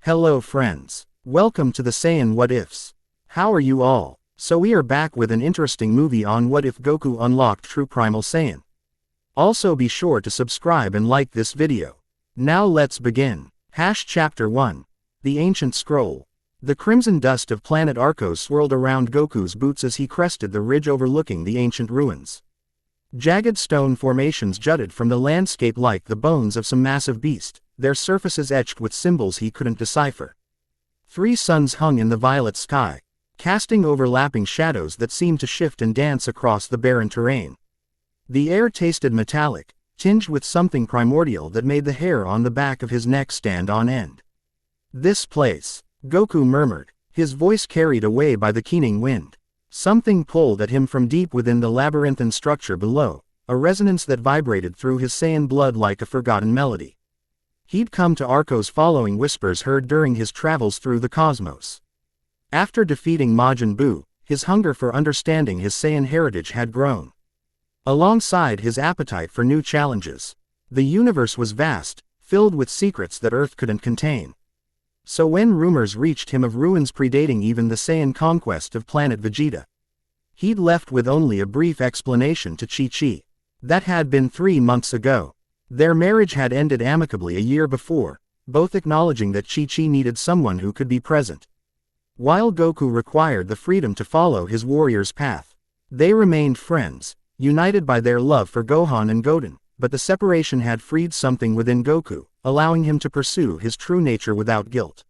Hello friends. Welcome to the Saiyan What Ifs. How are you all? So we are back with an interesting movie on what if Goku unlocked true Primal Saiyan. Also be sure to subscribe and like this video. Now let's begin. Chapter 1. The Ancient Scroll. The crimson dust of planet Arcos swirled around Goku's boots as he crested the ridge overlooking the ancient ruins. Jagged stone formations jutted from the landscape like the bones of some massive beast, their surfaces etched with symbols he couldn't decipher. 3 suns hung in the violet sky, casting overlapping shadows that seemed to shift and dance across the barren terrain. The air tasted metallic, tinged with something primordial that made the hair on the back of his neck stand on end. "This place," Goku murmured, his voice carried away by the keening wind. Something pulled at him from deep within the labyrinthine structure below, a resonance that vibrated through his Saiyan blood like a forgotten melody. He'd come to Arcos following whispers heard during his travels through the cosmos. After defeating Majin Buu, his hunger for understanding his Saiyan heritage had grown. Alongside his appetite for new challenges. The universe was vast, filled with secrets that Earth couldn't contain. So when rumors reached him of ruins predating even the Saiyan conquest of planet Vegeta, he'd left with only a brief explanation to Chi-Chi. That had been 3 months ago. Their marriage had ended amicably a year before, both acknowledging that Chi-Chi needed someone who could be present, while Goku required the freedom to follow his warrior's path. They remained friends, united by their love for Gohan and Goten, but the separation had freed something within Goku, allowing him to pursue his true nature without guilt.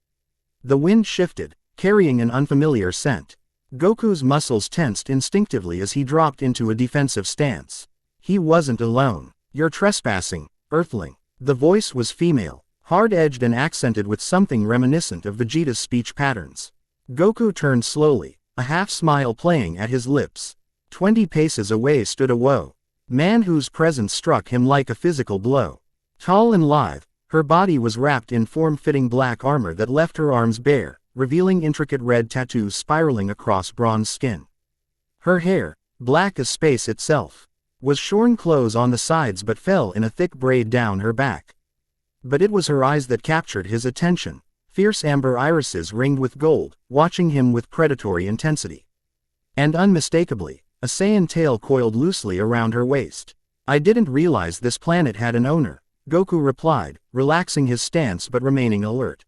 The wind shifted, carrying an unfamiliar scent. Goku's muscles tensed instinctively as he dropped into a defensive stance. He wasn't alone. "You're trespassing, Earthling." The voice was female, hard-edged and accented with something reminiscent of Vegeta's speech patterns. Goku turned slowly, a half-smile playing at his lips. 20 paces away stood a man whose presence struck him like a physical blow. Tall and lithe, her body was wrapped in form-fitting black armor that left her arms bare, revealing intricate red tattoos spiraling across bronze skin. Her hair, black as space itself, was shorn close on the sides but fell in a thick braid down her back. But it was her eyes that captured his attention, fierce amber irises ringed with gold, watching him with predatory intensity. And unmistakably, a Saiyan tail coiled loosely around her waist. "I didn't realize this planet had an owner," Goku replied, relaxing his stance but remaining alert.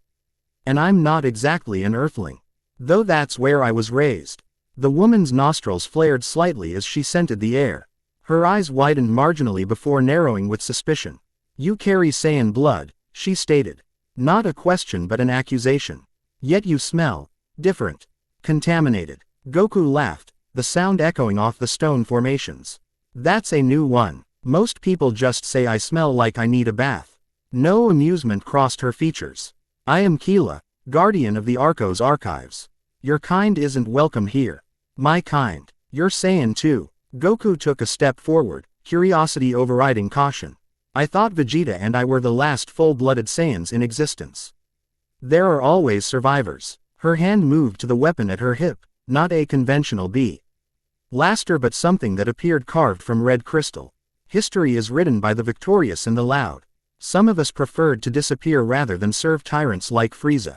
"And I'm not exactly an Earthling. Though that's where I was raised." The woman's nostrils flared slightly as she scented the air. Her eyes widened marginally before narrowing with suspicion. "You carry Saiyan blood," she stated. Not a question but an accusation. "Yet you smell different. Contaminated." Goku laughed, the sound echoing off the stone formations. "That's a new one. Most people just say I smell like I need a bath." No amusement crossed her features. "I am Keela, guardian of the Arcos archives. Your kind isn't welcome here." "My kind? You're Saiyan too." Goku took a step forward, curiosity overriding caution. "I thought Vegeta and I were the last full-blooded Saiyans in existence." "There are always survivors." Her hand moved to the weapon at her hip, not a conventional blaster but something that appeared carved from red crystal. "History is written by the victorious and the loud. Some of us preferred to disappear rather than serve tyrants like Frieza."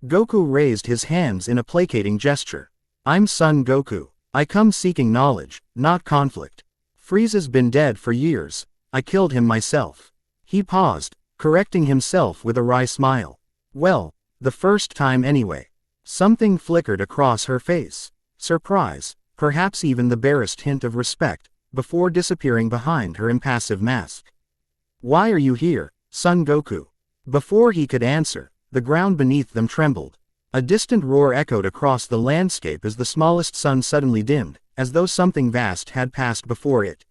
Goku raised his hands in a placating gesture. "I'm Son Goku. I come seeking knowledge, not conflict. Frieza's been dead for years. I killed him myself." He paused, correcting himself with a wry smile. "Well, the first time anyway." Something flickered across her face. Surprise, perhaps even the barest hint of respect, before disappearing behind her impassive mask. "Why are you here, Son Goku?" Before he could answer, the ground beneath them trembled. A distant roar echoed across the landscape as the smallest sun suddenly dimmed, as though something vast had passed before it.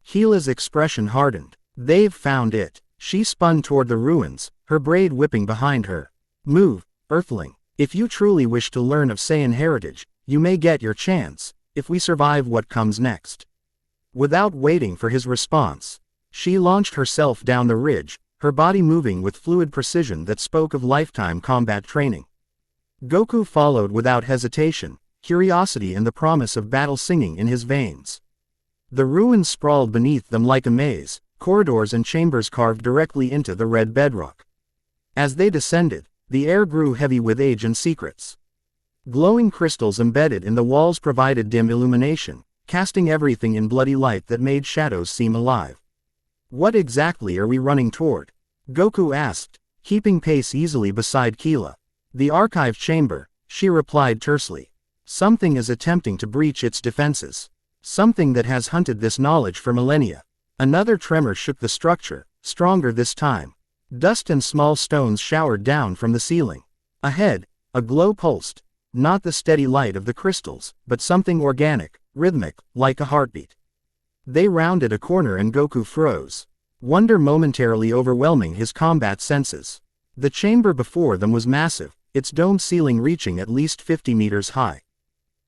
Keela's expression hardened. "They've found it." She spun toward the ruins, her braid whipping behind her. "Move, Earthling. If you truly wish to learn of Saiyan heritage, you may get your chance, if we survive what comes next." Without waiting for his response, she launched herself down the ridge, her body moving with fluid precision that spoke of lifetime combat training. Goku followed without hesitation, curiosity and the promise of battle singing in his veins. The ruins sprawled beneath them like a maze, corridors and chambers carved directly into the red bedrock. As they descended, the air grew heavy with age and secrets. Glowing crystals embedded in the walls provided dim illumination, casting everything in bloody light that made shadows seem alive. What exactly are we running toward? Goku asked, keeping pace easily beside Kila. The archive chamber, she replied tersely. Something is attempting to breach its defenses. Something that has hunted this knowledge for millennia. Another tremor shook the structure, stronger this time. Dust and small stones showered down from the ceiling. Ahead, a glow pulsed, not the steady light of the crystals, but something organic, rhythmic, like a heartbeat. They rounded a corner and Goku froze, wonder momentarily overwhelming his combat senses. The chamber before them was massive, its dome ceiling reaching at least 50 meters high.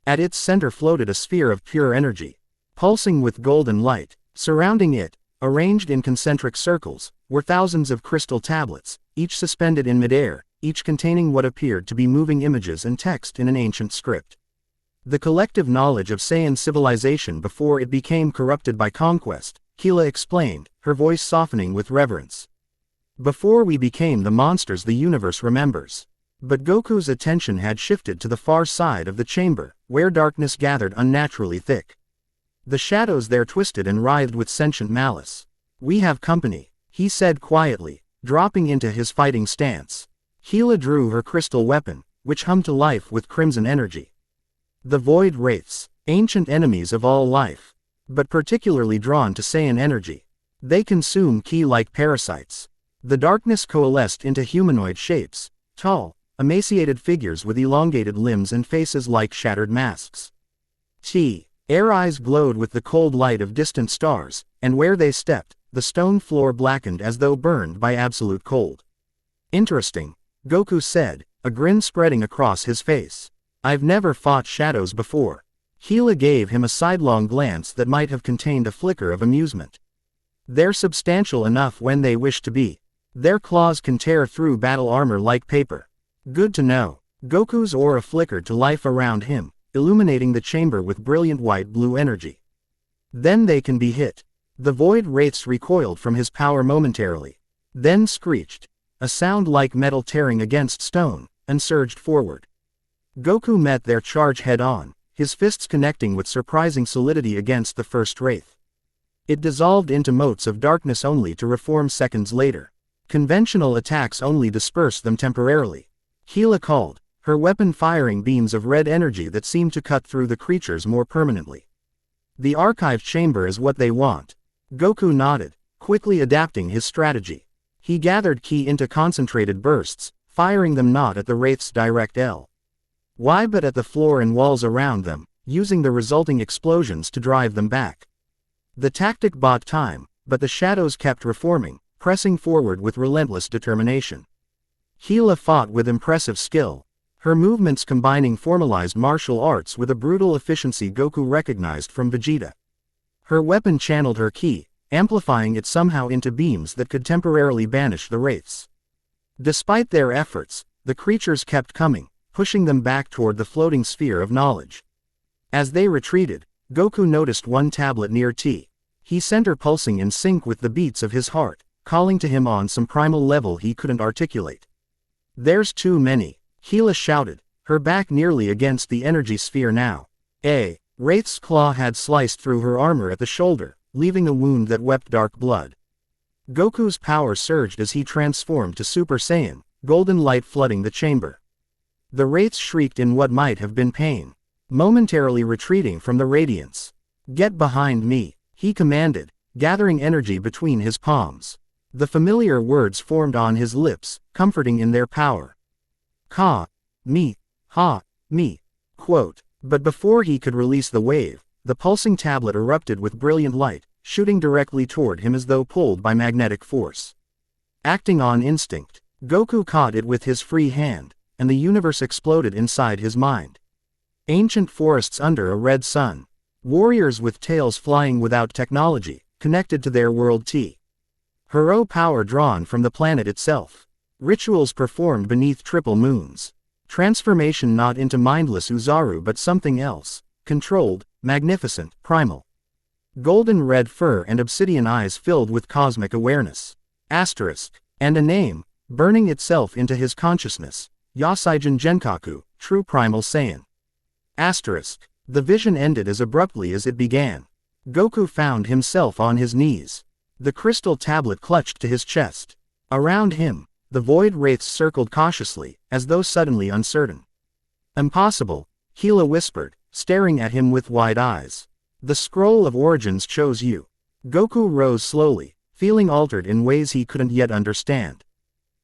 At its center floated a sphere of pure energy, pulsing with golden light. Surrounding it, arranged in concentric circles, were thousands of crystal tablets, each suspended in midair, each containing what appeared to be moving images and text in an ancient script. The collective knowledge of Saiyan civilization before it became corrupted by conquest, Kila explained, her voice softening with reverence. Before we became the monsters the universe remembers. But Goku's attention had shifted to the far side of the chamber, where darkness gathered unnaturally thick. The shadows there twisted and writhed with sentient malice. We have company, he said quietly, dropping into his fighting stance. Kila drew her crystal weapon, which hummed to life with crimson energy. The void wraiths, ancient enemies of all life, but particularly drawn to Saiyan energy. They consume ki like parasites. The darkness coalesced into humanoid shapes, tall, emaciated figures with elongated limbs and faces like shattered masks. Their eyes glowed with the cold light of distant stars, and where they stepped, the stone floor blackened as though burned by absolute cold. Interesting, Goku said, a grin spreading across his face. I've never fought shadows before. Kila gave him a sidelong glance that might have contained a flicker of amusement. They're substantial enough when they wish to be. Their claws can tear through battle armor like paper. Good to know. Goku's aura flickered to life around him, illuminating the chamber with brilliant white-blue energy. Then they can be hit. The void wraiths recoiled from his power momentarily, then screeched, a sound like metal tearing against stone, and surged forward. Goku met their charge head-on, his fists connecting with surprising solidity against the first wraith. It dissolved into motes of darkness only to reform seconds later. Conventional attacks only dispersed them temporarily. Kila called, her weapon firing beams of red energy that seemed to cut through the creatures more permanently. The archive chamber is what they want. Goku nodded, quickly adapting his strategy. He gathered ki into concentrated bursts, firing them not at the wraith's direct Why but at the floor and walls around them, using the resulting explosions to drive them back. The tactic bought time, but the shadows kept reforming, pressing forward with relentless determination. Kila fought with impressive skill, her movements combining formalized martial arts with a brutal efficiency Goku recognized from Vegeta. Her weapon channeled her ki, amplifying it somehow into beams that could temporarily banish the wraiths. Despite their efforts, the creatures kept coming, pushing them back toward the floating sphere of knowledge. As they retreated, Goku noticed one tablet near T. He sent her pulsing in sync with the beats of his heart, calling to him on some primal level he couldn't articulate. There's too many, Kila shouted, her back nearly against the energy sphere now. A wraith's claw had sliced through her armor at the shoulder, leaving a wound that wept dark blood. Goku's power surged as he transformed to Super Saiyan, golden light flooding the chamber. The wraiths shrieked in what might have been pain, momentarily retreating from the radiance. Get behind me, he commanded, gathering energy between his palms. The familiar words formed on his lips, comforting in their power. Ka, me, ha, me, quote. But before he could release the wave, the pulsing tablet erupted with brilliant light, shooting directly toward him as though pulled by magnetic force. Acting on instinct, Goku caught it with his free hand, and the universe exploded inside his mind. Ancient forests under a red sun. Warriors with tails flying without technology, connected to their world T. Hero power drawn from the planet itself. Rituals performed beneath triple moons. Transformation not into mindless Uzaru but something else, controlled, magnificent, primal. Golden red fur and obsidian eyes filled with cosmic awareness. Asterisk. And a name, burning itself into his consciousness. Yasaijin Genkaku, true Primal Saiyan. Asterisk. The vision ended as abruptly as it began. Goku found himself on his knees. The crystal tablet clutched to his chest. Around him, the void wraiths circled cautiously, as though suddenly uncertain. Impossible, Kila whispered, staring at him with wide eyes. The scroll of origins chose you. Goku rose slowly, feeling altered in ways he couldn't yet understand.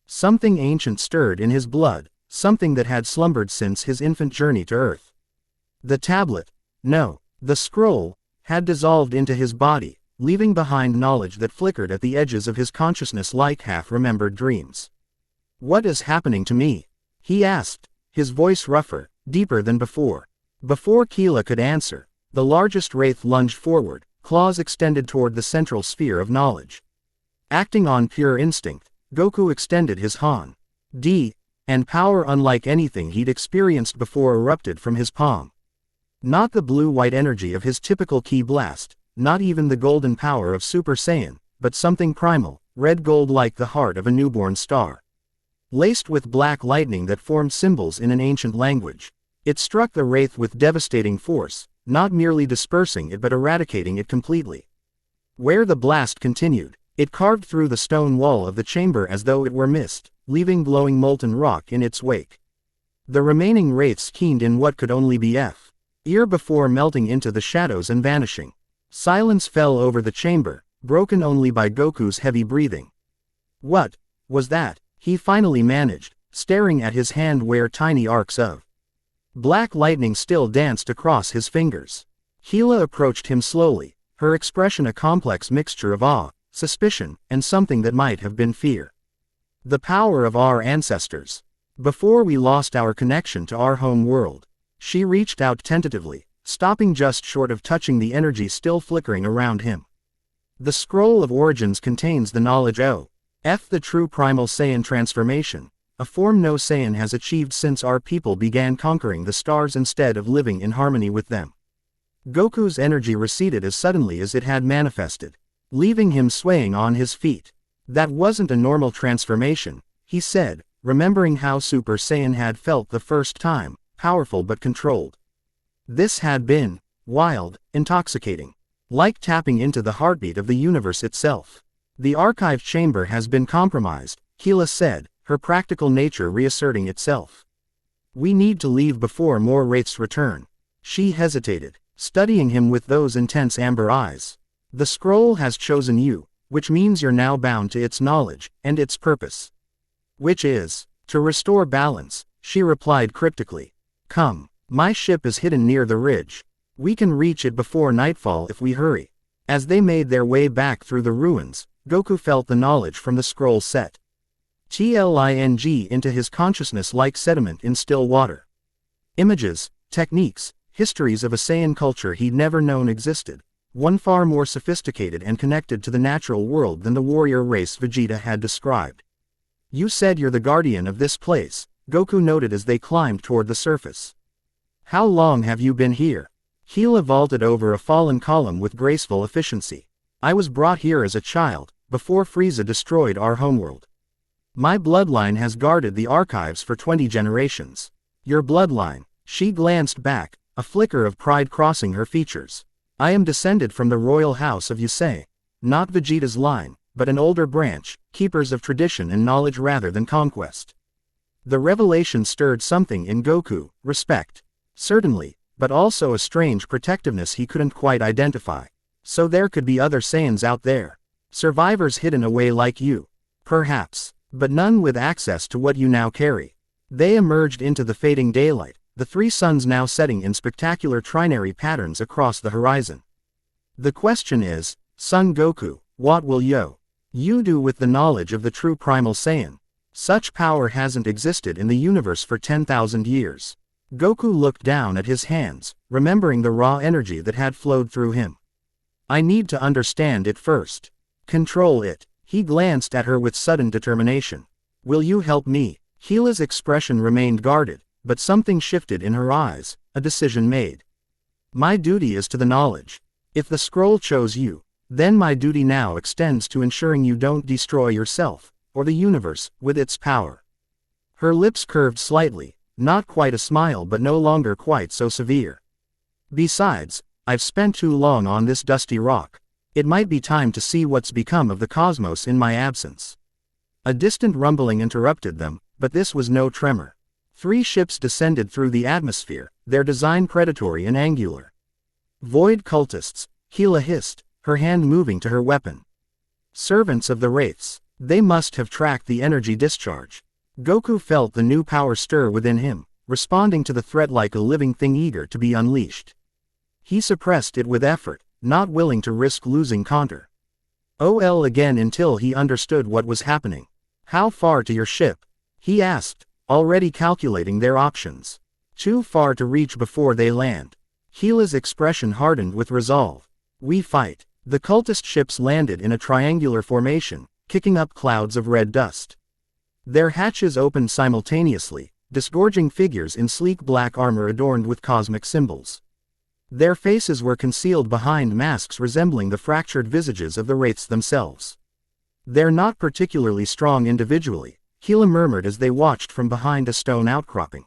Something ancient stirred in his blood, something that had slumbered since his infant journey to Earth. The tablet, no, the scroll, had dissolved into his body, leaving behind knowledge that flickered at the edges of his consciousness like half-remembered dreams. What is happening to me? He asked, his voice rougher, deeper than before. Before Kila could answer, the largest wraith lunged forward, claws extended toward the central sphere of knowledge. Acting on pure instinct, Goku extended his Han. D, and power unlike anything he'd experienced before erupted from his palm. Not the blue-white energy of his typical ki blast, not even the golden power of Super Saiyan, but something primal, red-gold like the heart of a newborn star. Laced with black lightning that formed symbols in an ancient language. It struck the wraith with devastating force, not merely dispersing it but eradicating it completely. Where the blast continued, it carved through the stone wall of the chamber as though it were mist, leaving glowing molten rock in its wake. The remaining wraiths keened in what could only be ear before melting into the shadows and vanishing. Silence fell over the chamber, broken only by Goku's heavy breathing. What was that? He finally managed, staring at his hand where tiny arcs of black lightning still danced across his fingers. Kila approached him slowly, her expression a complex mixture of awe, suspicion, and something that might have been fear. The power of our ancestors. Before we lost our connection to our home world. She reached out tentatively, stopping just short of touching the energy still flickering around him. The scroll of origins contains the knowledge the true Primal Saiyan transformation, a form no Saiyan has achieved since our people began conquering the stars instead of living in harmony with them. Goku's energy receded as suddenly as it had manifested, leaving him swaying on his feet. That wasn't a normal transformation, he said, remembering how Super Saiyan had felt the first time, powerful but controlled. This had been wild, intoxicating, like tapping into the heartbeat of the universe itself. The archive chamber has been compromised, Kila said, her practical nature reasserting itself. We need to leave before more wraiths return. She hesitated, studying him with those intense amber eyes. The scroll has chosen you, which means you're now bound to its knowledge, and its purpose. Which is, to restore balance, she replied cryptically. Come, my ship is hidden near the ridge. We can reach it before nightfall if we hurry. As they made their way back through the ruins, Goku felt the knowledge from the scroll set into his consciousness like sediment in still water. Images, techniques, histories of a Saiyan culture he'd never known existed, one far more sophisticated and connected to the natural world than the warrior race Vegeta had described. You said you're the guardian of this place, Goku noted as they climbed toward the surface. How long have you been here? Kila vaulted over a fallen column with graceful efficiency. I was brought here as a child, before Frieza destroyed our homeworld. My bloodline has guarded the archives for 20 generations. Your bloodline, she glanced back, a flicker of pride crossing her features. I am descended from the royal house of Yusei. Not Vegeta's line, but an older branch, keepers of tradition and knowledge rather than conquest. The revelation stirred something in Goku, respect. Certainly, but also a strange protectiveness he couldn't quite identify. So there could be other Saiyans out there. Survivors hidden away like you. Perhaps, but none with access to what you now carry. They emerged into the fading daylight, the three suns now setting in spectacular trinary patterns across the horizon. The question is, Son Goku, what will you do with the knowledge of the true Primal Saiyan? Such power hasn't existed in the universe for 10,000 years. Goku looked down at his hands, remembering the raw energy that had flowed through him. I need to understand it first. Control it. He glanced at her with sudden determination. Will you help me? Kila's expression remained guarded, but something shifted in her eyes, a decision made. My duty is to the knowledge. If the scroll chose you, then my duty now extends to ensuring you don't destroy yourself, or the universe, with its power. Her lips curved slightly, not quite a smile but no longer quite so severe. Besides, I've spent too long on this dusty rock. It might be time to see what's become of the cosmos in my absence. A distant rumbling interrupted them, but this was no tremor. 3 ships descended through the atmosphere, their design predatory and angular. Void cultists, Keela hissed, her hand moving to her weapon. Servants of the Wraiths, they must have tracked the energy discharge. Goku felt the new power stir within him, responding to the threat like a living thing eager to be unleashed. He suppressed it with effort, not willing to risk losing Contour. OL again until he understood what was happening. How far to your ship? He asked, already calculating their options. Too far to reach before they land. Keela's expression hardened with resolve. We fight. The cultist ships landed in a triangular formation, kicking up clouds of red dust. Their hatches opened simultaneously, disgorging figures in sleek black armor adorned with cosmic symbols. Their faces were concealed behind masks resembling the fractured visages of the Wraiths themselves. They're not particularly strong individually, Keela murmured as they watched from behind a stone outcropping.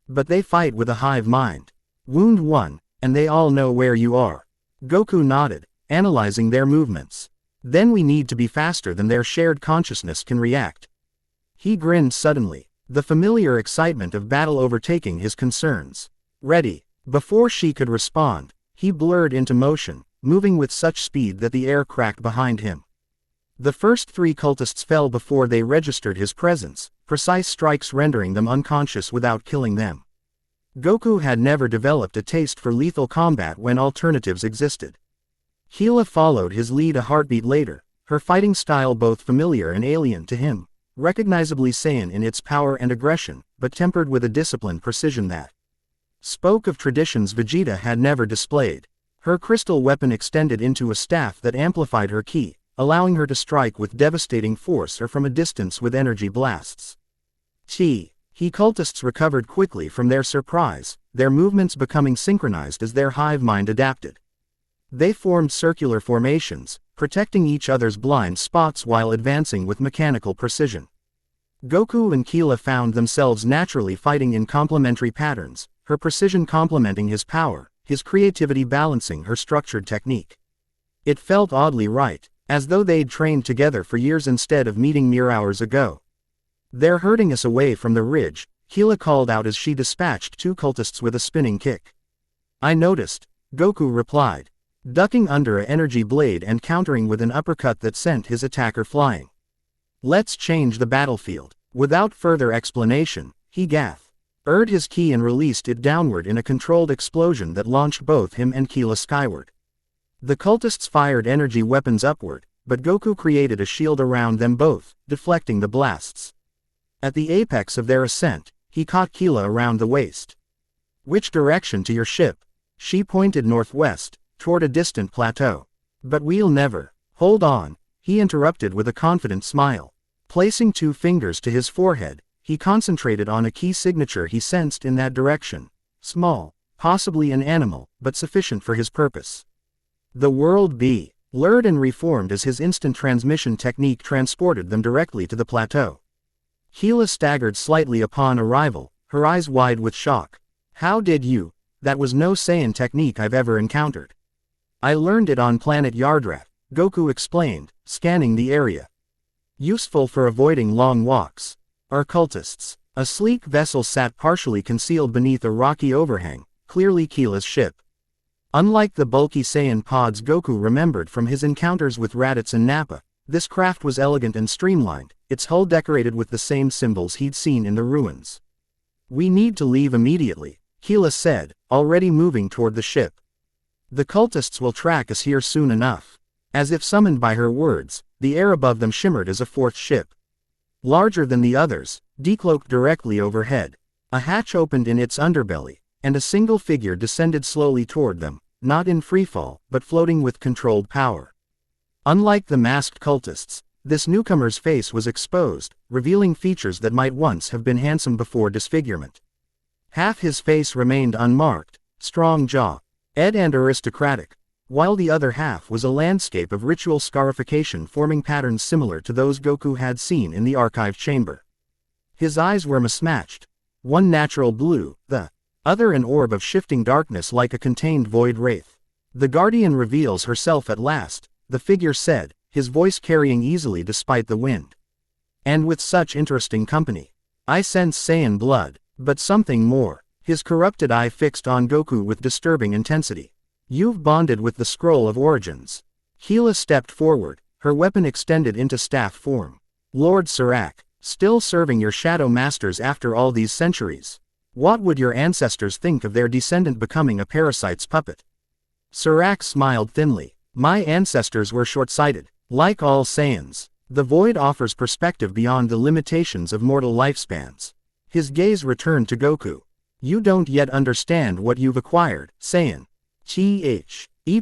But they fight with a hive mind. Wound 1, and they all know where you are. Goku nodded, analyzing their movements. Then we need to be faster than their shared consciousness can react. He grinned suddenly, the familiar excitement of battle overtaking his concerns. Ready. Before she could respond, he blurred into motion, moving with such speed that the air cracked behind him. The first 3 cultists fell before they registered his presence, precise strikes rendering them unconscious without killing them. Goku had never developed a taste for lethal combat when alternatives existed. Keela followed his lead a heartbeat later, her fighting style both familiar and alien to him, recognizably Saiyan in its power and aggression, but tempered with a disciplined precision that spoke of traditions Vegeta had never displayed. Her crystal weapon extended into a staff that amplified her ki, allowing her to strike with devastating force or from a distance with energy blasts. He cultists recovered quickly from their surprise, their movements becoming synchronized as their hive mind adapted. They formed circular formations, protecting each other's blind spots while advancing with mechanical precision. Goku and Keela found themselves naturally fighting in complementary patterns, her precision complementing his power, his creativity balancing her structured technique. It felt oddly right, as though they'd trained together for years instead of meeting mere hours ago. They're herding us away from the ridge, Keela called out as she dispatched 2 cultists with a spinning kick. I noticed, Goku replied, ducking under an energy blade and countering with an uppercut that sent his attacker flying. Let's change the battlefield. Without further explanation, he gathered his ki and released it downward in a controlled explosion that launched both him and Keela skyward. The cultists fired energy weapons upward, but Goku created a shield around them both, deflecting the blasts. At the apex of their ascent, he caught Keela around the waist. Which direction to your ship? She pointed northwest, toward a distant plateau. But we'll never. Hold on, he interrupted with a confident smile. Placing 2 fingers to his forehead, he concentrated on a key signature he sensed in that direction. Small, possibly an animal, but sufficient for his purpose. The world be lured and reformed as his instant transmission technique transported them directly to the plateau. Keela staggered slightly upon arrival, her eyes wide with shock. How did you? That was no Saiyan technique I've ever encountered. I learned it on planet Yardrat, Goku explained, scanning the area. Useful for avoiding long walks. Our cultists. A sleek vessel sat partially concealed beneath a rocky overhang, clearly Keela's ship. Unlike the bulky Saiyan pods Goku remembered from his encounters with Raditz and Nappa, this craft was elegant and streamlined, its hull decorated with the same symbols he'd seen in the ruins. We need to leave immediately, Keela said, already moving toward the ship. The cultists will track us here soon enough. As if summoned by her words, the air above them shimmered as a 4th ship. Larger than the others, decloaked directly overhead. A hatch opened in its underbelly, and a single figure descended slowly toward them, not in freefall, but floating with controlled power. Unlike the masked cultists, this newcomer's face was exposed, revealing features that might once have been handsome before disfigurement. Half his face remained unmarked, strong jaw, and aristocratic. while the other half was a landscape of ritual scarification forming patterns similar to those Goku had seen in the archive chamber. His eyes were mismatched, one natural blue, the other an orb of shifting darkness like a contained void wraith. "The Guardian reveals herself at last," the figure said, his voice carrying easily despite the wind. "And with such interesting company. I sense Saiyan blood, but something more." His corrupted eye fixed on Goku with disturbing intensity. "You've bonded with the Scroll of Origins." Gila stepped forward, her weapon extended into staff form. "Lord Serac, still serving your shadow masters after all these centuries? What would your ancestors think of their descendant becoming a parasite's puppet?" Serac smiled thinly. "My ancestors were short-sighted. Like all Saiyans, the void offers perspective beyond the limitations of mortal lifespans." His gaze returned to Goku. "You don't yet understand what you've acquired, Saiyan.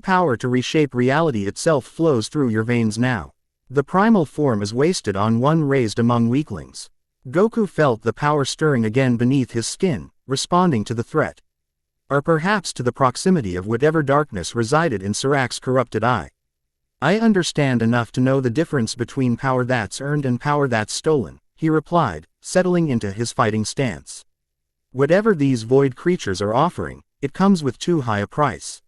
Power to reshape reality itself flows through your veins now. The primal form is wasted on one raised among weaklings." Goku felt the power stirring again beneath his skin, responding to the threat. Or perhaps to the proximity of whatever darkness resided in Serac's corrupted eye. "I understand enough to know the difference between power that's earned and power that's stolen," he replied, settling into his fighting stance. "Whatever these void creatures are offering, it comes with too high a price."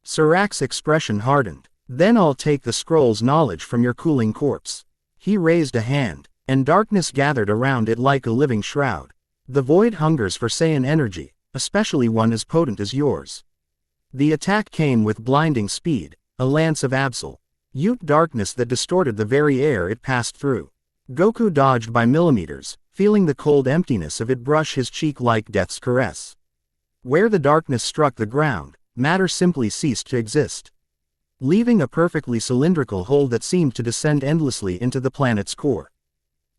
Serac's expression hardened. "Then I'll take the scroll's knowledge from your cooling corpse." He raised a hand, and darkness gathered around it like a living shroud. "The void hungers for Saiyan energy, especially one as potent as yours." The attack came with blinding speed, a lance of Absol. Darkness that distorted the very air it passed through. Goku dodged by millimeters, feeling the cold emptiness of it brush his cheek like death's caress. Where the darkness struck the ground, matter simply ceased to exist, leaving a perfectly cylindrical hole that seemed to descend endlessly into the planet's core.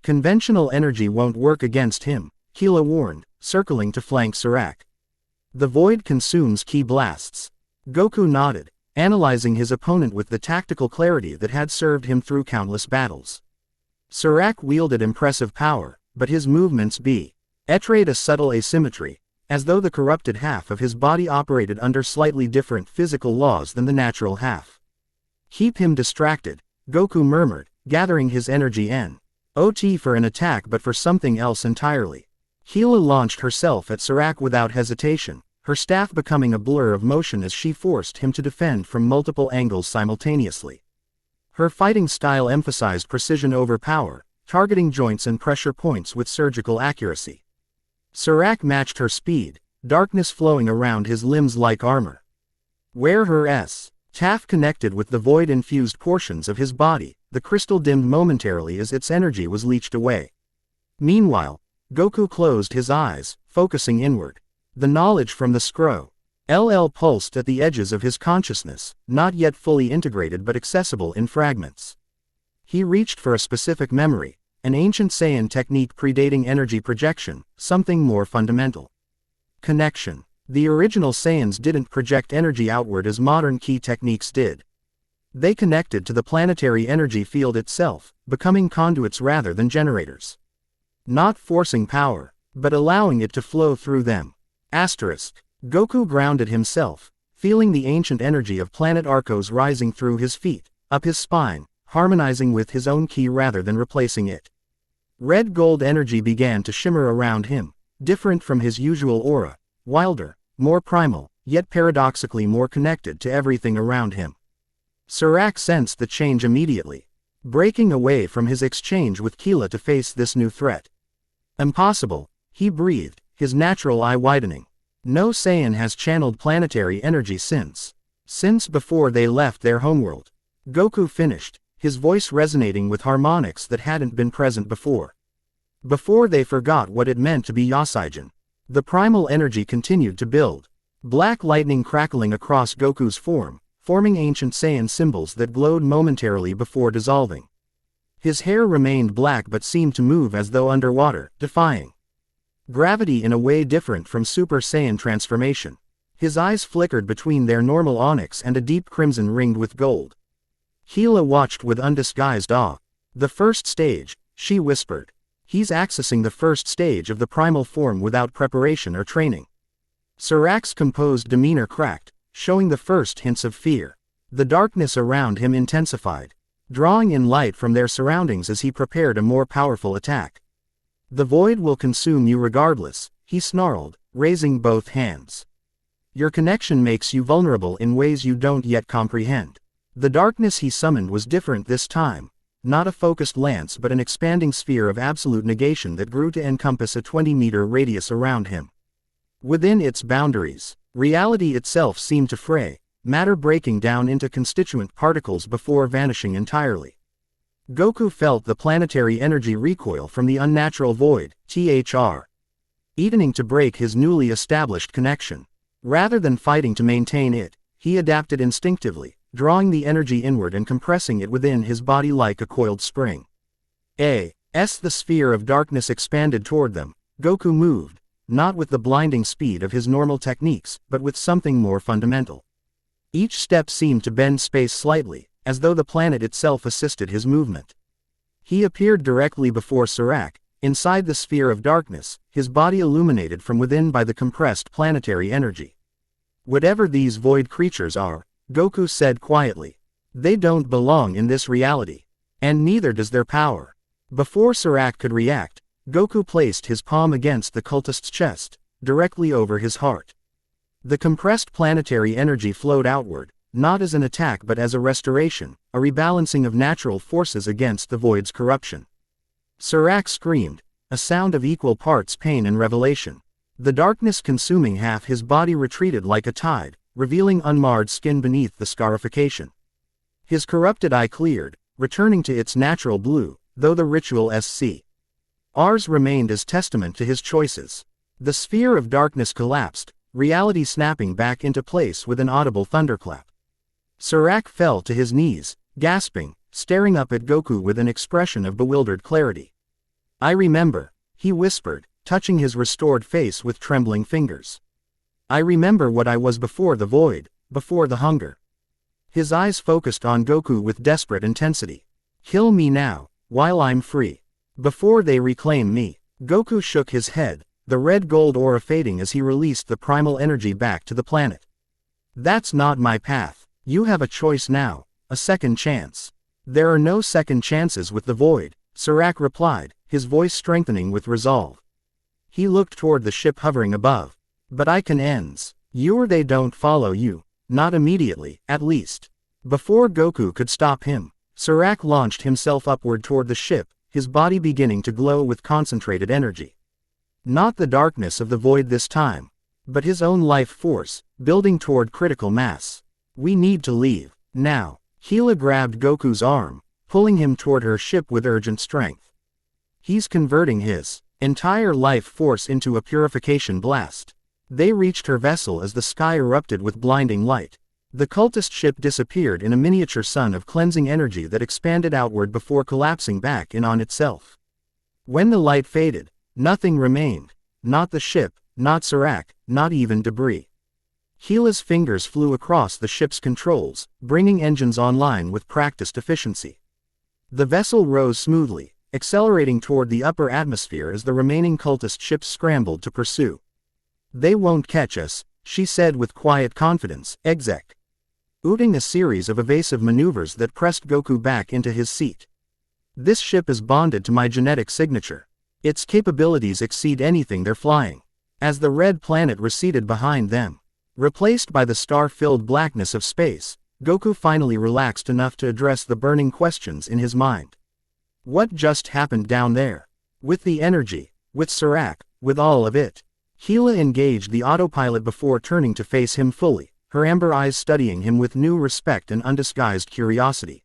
"Conventional energy won't work against him," Kila warned, circling to flank Serac. "The void consumes ki blasts." Goku nodded, analyzing his opponent with the tactical clarity that had served him through countless battles. Serac wielded impressive power, but his movements betrayed a subtle asymmetry, as though the corrupted half of his body operated under slightly different physical laws than the natural half. "Keep him distracted," Goku murmured, gathering his energy not for an attack but for something else entirely. Gila launched herself at Serac without hesitation, her staff becoming a blur of motion as she forced him to defend from multiple angles simultaneously. Her fighting style emphasized precision over power, targeting joints and pressure points with surgical accuracy. Serac matched her speed, darkness flowing around his limbs like armor. Where her staff connected with the void-infused portions of his body, the crystal dimmed momentarily as its energy was leached away. Meanwhile, Goku closed his eyes, focusing inward. The knowledge from the scroll pulsed at the edges of his consciousness, not yet fully integrated but accessible in fragments. He reached for a specific memory, an ancient Saiyan technique predating energy projection, something more fundamental. Connection. The original Saiyans didn't project energy outward as modern ki techniques did. They connected to the planetary energy field itself, becoming conduits rather than generators. Not forcing power, but allowing it to flow through them. Goku grounded himself, feeling the ancient energy of planet Arcos rising through his feet, up his spine, harmonizing with his own ki rather than replacing it. Red gold energy began to shimmer around him, different from his usual aura, wilder, more primal, yet paradoxically more connected to everything around him. Serac sensed the change immediately, breaking away from his exchange with Kila to face this new threat. "Impossible," he breathed, his natural eye widening. "No Saiyan has channeled planetary energy since before they left their homeworld." Goku finished, his voice resonating with harmonics that hadn't been present before. Before they forgot what it meant to be Yasaijin. The primal energy continued to build. Black lightning crackling across Goku's form, forming ancient Saiyan symbols that glowed momentarily before dissolving. His hair remained black but seemed to move as though underwater, defying gravity in a way different from Super Saiyan transformation. His eyes flickered between their normal onyx and a deep crimson ringed with gold. Gila watched with undisguised awe. "The first stage," she whispered. "He's accessing the first stage of the primal form without preparation or training." Serac's composed demeanor cracked, showing the first hints of fear. The darkness around him intensified, drawing in light from their surroundings as he prepared a more powerful attack. The void will consume you regardless, he snarled, raising both hands. Your connection makes you vulnerable in ways you don't yet comprehend. The darkness he summoned was different this time, not a focused lance but an expanding sphere of absolute negation that grew to encompass a 20-meter radius around him. Within its boundaries, reality itself seemed to fray, matter breaking down into constituent particles before vanishing entirely. Goku felt the planetary energy recoil from the unnatural void, evening to break his newly established connection. Rather than fighting to maintain it, he adapted instinctively, drawing the energy inward and compressing it within his body like a coiled spring. The sphere of darkness expanded toward them. Goku moved, not with the blinding speed of his normal techniques, but with something more fundamental. Each step seemed to bend space slightly, as though the planet itself assisted his movement. He appeared directly before Serac, inside the sphere of darkness, his body illuminated from within by the compressed planetary energy. Whatever these void creatures are, Goku said quietly, they don't belong in this reality. And neither does their power. Before Serac could react, Goku placed his palm against the cultist's chest, directly over his heart. The compressed planetary energy flowed outward, not as an attack but as a restoration, a rebalancing of natural forces against the void's corruption. Serac screamed, a sound of equal parts pain and revelation. The darkness consuming half his body retreated like a tide, revealing unmarred skin beneath the scarification. His corrupted eye cleared, returning to its natural blue, though the ritual SCRs remained as testament to his choices. The sphere of darkness collapsed, reality snapping back into place with an audible thunderclap. Serac fell to his knees, gasping, staring up at Goku with an expression of bewildered clarity. I remember, he whispered, touching his restored face with trembling fingers. I remember what I was before the void, before the hunger. His eyes focused on Goku with desperate intensity. Kill me now, while I'm free. Before they reclaim me. Goku shook his head, the red-gold aura fading as he released the primal energy back to the planet. That's not my path. You have a choice now, a second chance. There are no second chances with the void, Serac replied, his voice strengthening with resolve. He looked toward the ship hovering above. But I can ends. You or they don't follow you. Not immediately, at least. Before Goku could stop him, Serac launched himself upward toward the ship, his body beginning to glow with concentrated energy. Not the darkness of the void this time, but his own life force, building toward critical mass. We need to leave, now. Gila grabbed Goku's arm, pulling him toward her ship with urgent strength. He's converting his entire life force into a purification blast. They reached her vessel as the sky erupted with blinding light. The cultist ship disappeared in a miniature sun of cleansing energy that expanded outward before collapsing back in on itself. When the light faded, nothing remained. Not the ship, not Serac, not even debris. Gila's fingers flew across the ship's controls, bringing engines online with practiced efficiency. The vessel rose smoothly, accelerating toward the upper atmosphere as the remaining cultist ships scrambled to pursue. They won't catch us, she said with quiet confidence, executing a series of evasive maneuvers that pressed Goku back into his seat. This ship is bonded to my genetic signature. Its capabilities exceed anything they're flying. As the red planet receded behind them, replaced by the star-filled blackness of space, Goku finally relaxed enough to address the burning questions in his mind. What just happened down there? With the energy, with Serac, with all of it. Gila engaged the autopilot before turning to face him fully, her amber eyes studying him with new respect and undisguised curiosity.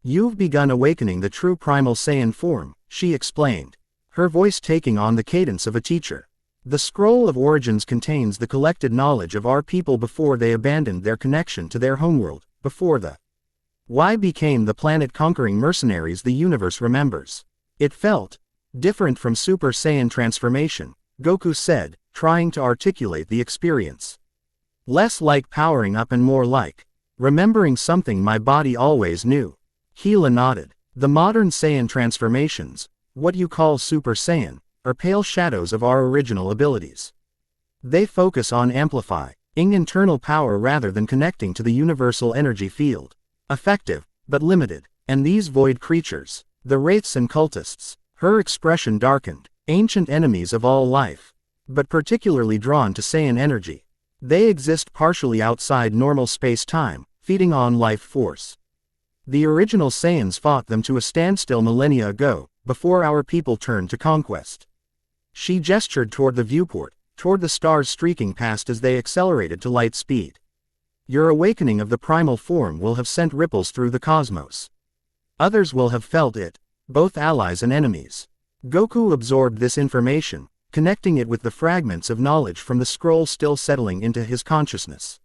You've begun awakening the true Primal Saiyan form, she explained, her voice taking on the cadence of a teacher. The scroll of origins contains the collected knowledge of our people before they abandoned their connection to their homeworld, before the Y became the planet-conquering mercenaries the universe remembers. It felt different from Super Saiyan transformation, Goku said, trying to articulate the experience. Less like powering up and more like remembering something my body always knew. Gila nodded. The modern Saiyan transformations, what you call Super Saiyan, are pale shadows of our original abilities. They focus on amplify, ing internal power rather than connecting to the universal energy field. Effective, but limited. And these void creatures, the wraiths and cultists, her expression darkened, ancient enemies of all life, but particularly drawn to Saiyan energy. They exist partially outside normal space-time, feeding on life force. The original Saiyans fought them to a standstill millennia ago, before our people turned to conquest. She gestured toward the viewport, toward the stars streaking past as they accelerated to light speed. Your awakening of the primal form will have sent ripples through the cosmos. Others will have felt it, both allies and enemies. Goku absorbed this information, connecting it with the fragments of knowledge from the scroll still settling into his consciousness.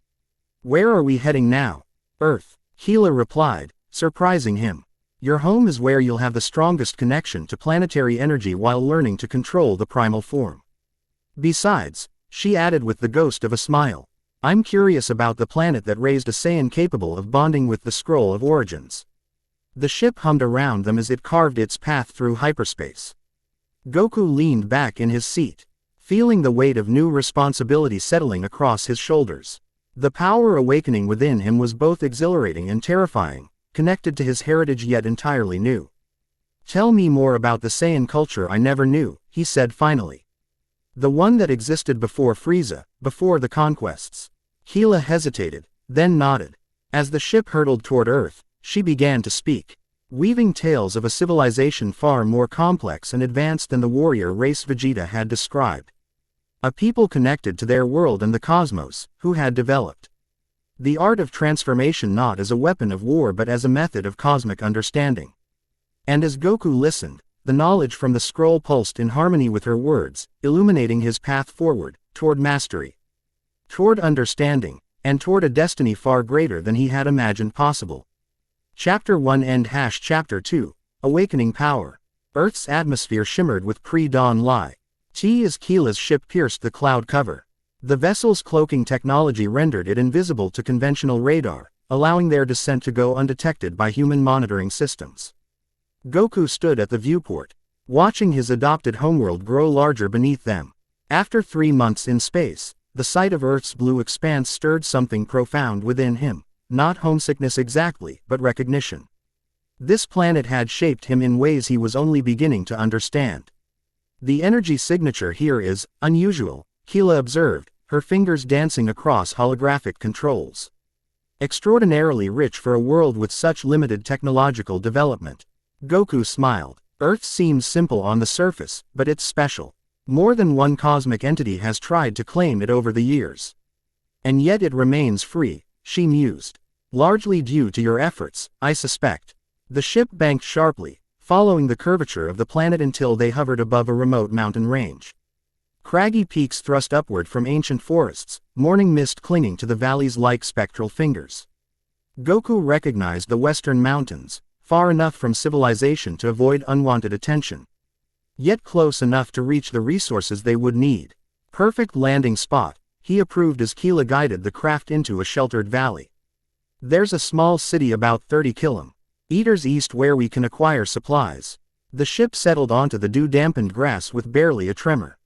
Where are we heading now? Earth, Gila replied, surprising him. Your home is where you'll have the strongest connection to planetary energy while learning to control the primal form. Besides, she added with the ghost of a smile, I'm curious about the planet that raised a Saiyan capable of bonding with the Scroll of Origins. The ship hummed around them as it carved its path through hyperspace. Goku leaned back in his seat, feeling the weight of new responsibility settling across his shoulders. The power awakening within him was both exhilarating and terrifying, connected to his heritage yet entirely new. Tell me more about the Saiyan culture I never knew, he said finally. The one that existed before Frieza, before the conquests. Gila hesitated, then nodded. As the ship hurtled toward Earth, she began to speak, weaving tales of a civilization far more complex and advanced than the warrior race Vegeta had described. A people connected to their world and the cosmos, who had developed the art of transformation not as a weapon of war but as a method of cosmic understanding. And as Goku listened, the knowledge from the scroll pulsed in harmony with her words, illuminating his path forward, toward mastery, toward understanding, and toward a destiny far greater than he had imagined possible. Chapter 1 End Chapter 2, Awakening Power. Earth's atmosphere shimmered with pre-dawn light. As Gila's ship pierced the cloud cover. The vessel's cloaking technology rendered it invisible to conventional radar, allowing their descent to go undetected by human monitoring systems. Goku stood at the viewport, watching his adopted homeworld grow larger beneath them. After 3 months in space, the sight of Earth's blue expanse stirred something profound within him. Not homesickness exactly, but recognition. This planet had shaped him in ways he was only beginning to understand. The energy signature here is unusual, Gila observed, her fingers dancing across holographic controls. Extraordinarily rich for a world with such limited technological development. Goku smiled. Earth seems simple on the surface, but it's special. More than one cosmic entity has tried to claim it over the years. And yet it remains free, she mused. Largely due to your efforts, I suspect. The ship banked sharply, following the curvature of the planet until they hovered above a remote mountain range. Craggy peaks thrust upward from ancient forests, morning mist clinging to the valleys like spectral fingers. Goku recognized the western mountains, far enough from civilization to avoid unwanted attention, yet close enough to reach the resources they would need. Perfect landing spot, he approved as Gila guided the craft into a sheltered valley. There's a small city about 30 kilometers east where we can acquire supplies. The ship settled onto the dew-dampened grass with barely a tremor.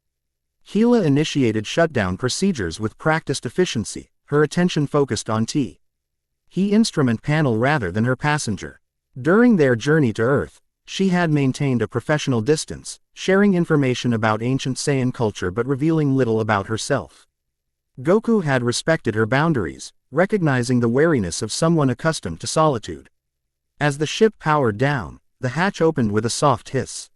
Gila initiated shutdown procedures with practiced efficiency, her attention focused on T. He instrument panel rather than her passenger. During their journey to Earth, she had maintained a professional distance, sharing information about ancient Saiyan culture but revealing little about herself. Goku had respected her boundaries, recognizing the wariness of someone accustomed to solitude. As the ship powered down, the hatch opened with a soft hiss.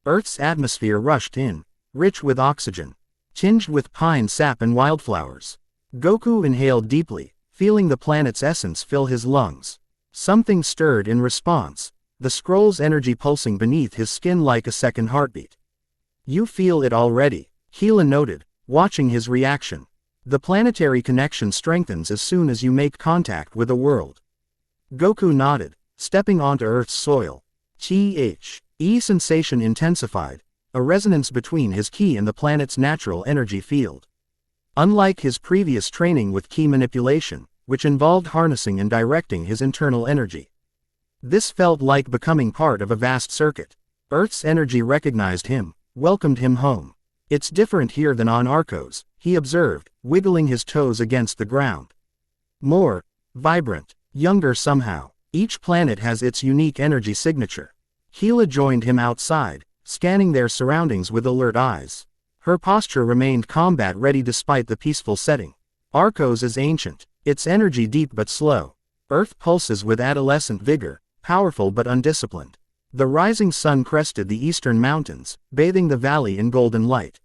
Earth's atmosphere rushed in, rich with oxygen, tinged with pine sap and wildflowers. Goku inhaled deeply, feeling the planet's essence fill his lungs. Something stirred in response, the scroll's energy pulsing beneath his skin like a second heartbeat. You feel it already, Gila noted, watching his reaction. The planetary connection strengthens as soon as you make contact with a world. Goku nodded, stepping onto Earth's soil. The sensation intensified, a resonance between his ki and the planet's natural energy field. Unlike his previous training with ki manipulation, which involved harnessing and directing his internal energy, this felt like becoming part of a vast circuit. Earth's energy recognized him, welcomed him home. It's different here than on Arcos, he observed, wiggling his toes against the ground. More vibrant, younger somehow. Each planet has its unique energy signature. Gila joined him outside, scanning their surroundings with alert eyes. Her posture remained combat-ready despite the peaceful setting. Arcos is ancient, its energy deep but slow. Earth pulses with adolescent vigor, powerful but undisciplined. The rising sun crested the eastern mountains, bathing the valley in golden light.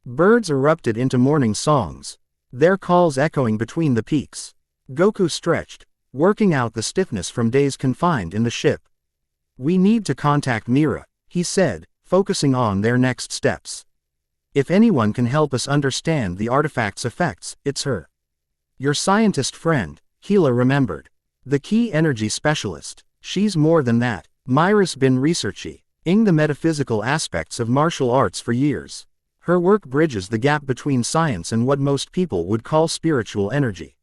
Birds erupted into morning songs, their calls echoing between the peaks. Goku stretched, working out the stiffness from days confined in the ship. "We need to contact Mira," he said, focusing on their next steps. "If anyone can help us understand the artifact's effects, it's her." "Your scientist friend," Gila remembered. "The key energy specialist. She's more than that." Myra's been researching the metaphysical aspects of martial arts for years. Her work bridges the gap between science and what most people would call spiritual energy.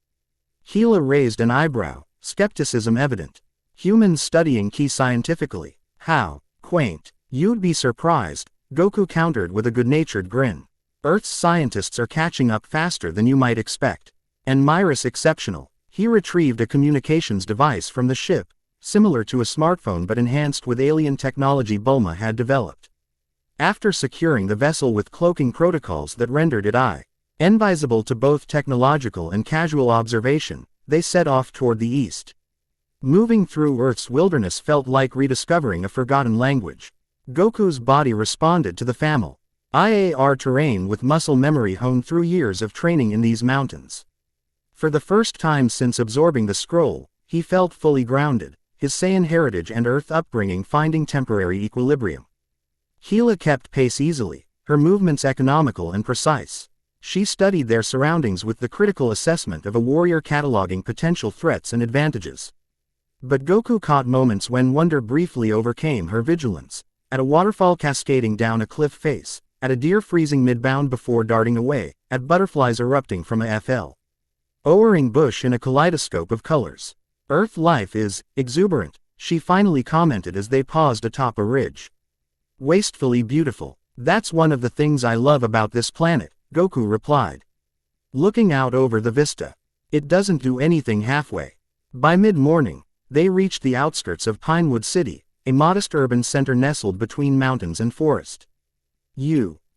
Gila raised an eyebrow, skepticism evident. "Humans studying ki scientifically? How quaint." "You'd be surprised," Goku countered with a good-natured grin. "Earth's scientists are catching up faster than you might expect. And Myra's exceptional." He retrieved a communications device from the ship, similar to a smartphone but enhanced with alien technology Bulma had developed. After securing the vessel with cloaking protocols that rendered it invisible to both technological and casual observation, they set off toward the east. Moving through Earth's wilderness felt like rediscovering a forgotten language. Goku's body responded to the familiar terrain with muscle memory honed through years of training in these mountains. For the first time since absorbing the scroll, he felt fully grounded, his Saiyan heritage and Earth upbringing finding temporary equilibrium. Gila kept pace easily, her movements economical and precise. She studied their surroundings with the critical assessment of a warrior cataloging potential threats and advantages. But Goku caught moments when wonder briefly overcame her vigilance, at a waterfall cascading down a cliff face, at a deer freezing mid-bound before darting away, at butterflies erupting from a flowering bush in a kaleidoscope of colors. "Earth life is exuberant," she finally commented as they paused atop a ridge. "Wastefully beautiful. That's one of the things I love about this planet," Goku replied, looking out over the vista. "It doesn't do anything halfway." By mid-morning, they reached the outskirts of Pinewood City, a modest urban center nestled between mountains and forest.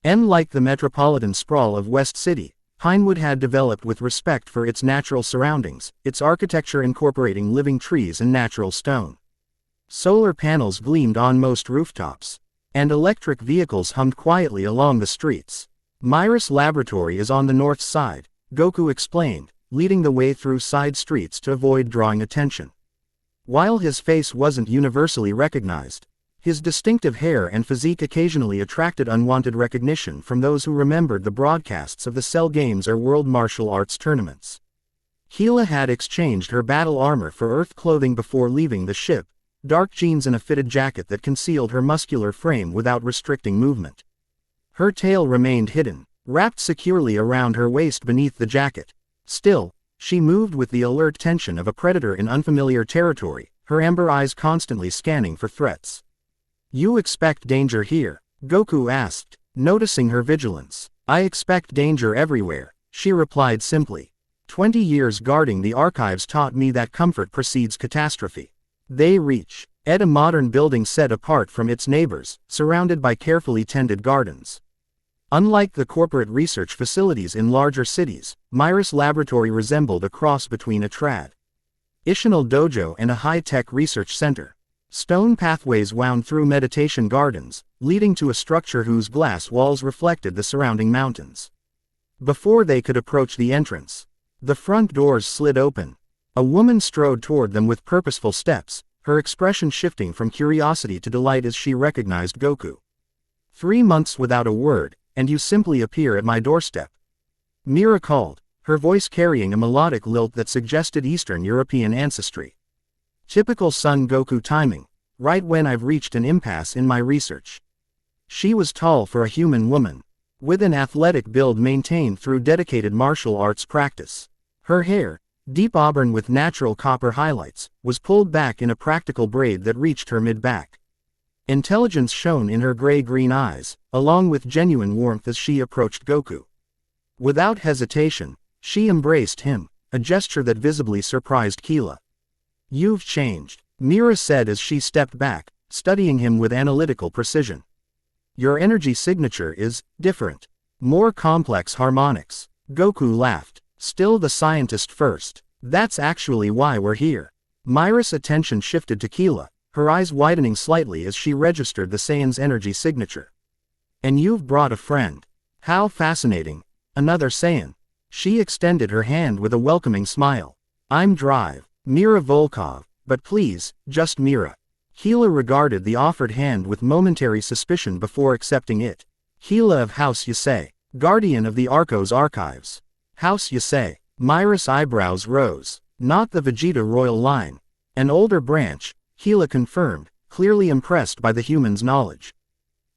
Unlike the metropolitan sprawl of West City, Pinewood had developed with respect for its natural surroundings, its architecture incorporating living trees and natural stone. Solar panels gleamed on most rooftops, and electric vehicles hummed quietly along the streets. "Myra's laboratory is on the north side," Goku explained, leading the way through side streets to avoid drawing attention. While his face wasn't universally recognized, his distinctive hair and physique occasionally attracted unwanted recognition from those who remembered the broadcasts of the Cell Games or World Martial Arts tournaments. Gila had exchanged her battle armor for Earth clothing before leaving the ship, dark jeans and a fitted jacket that concealed her muscular frame without restricting movement. Her tail remained hidden, wrapped securely around her waist beneath the jacket. Still, she moved with the alert tension of a predator in unfamiliar territory, her amber eyes constantly scanning for threats. "You expect danger here?" Goku asked, noticing her vigilance. "I expect danger everywhere," she replied simply. 20 years guarding the archives taught me that comfort precedes catastrophe." They reached a modern building set apart from its neighbors, surrounded by carefully tended gardens. Unlike the corporate research facilities in larger cities, Myra's laboratory resembled a cross between a traditional dojo and a high-tech research center. Stone pathways wound through meditation gardens, leading to a structure whose glass walls reflected the surrounding mountains. Before they could approach the entrance, the front doors slid open. A woman strode toward them with purposeful steps, her expression shifting from curiosity to delight as she recognized Goku. 3 months without a word, and you simply appear at my doorstep," Mira called, her voice carrying a melodic lilt that suggested Eastern European ancestry. Typical Son Goku timing, right when I've reached an impasse in my research. She was tall for a human woman, with an athletic build maintained through dedicated martial arts practice. Her hair, deep auburn with natural copper highlights, was pulled back in a practical braid that reached her mid-back. Intelligence shone in her gray-green eyes, along with genuine warmth as she approached Goku. Without hesitation, she embraced him, a gesture that visibly surprised Keela. "You've changed," Mira said as she stepped back, studying him with analytical precision. "Your energy signature is different. More complex harmonics." Goku laughed. "Still the scientist first. That's actually why we're here." Mira's attention shifted to Keela, her eyes widening slightly as she registered the Saiyan's energy signature. "And you've brought a friend. How fascinating. Another Saiyan." She extended her hand with a welcoming smile. "I'm Drive, Mira Volkov, but please, just Mira." Keela regarded the offered hand with momentary suspicion before accepting it. "Keela of House Yusei, guardian of the Arco's archives." House Yusei. Mira's eyebrows rose. "Not the Vegeta royal line. An older branch," Keela confirmed, clearly impressed by the human's knowledge.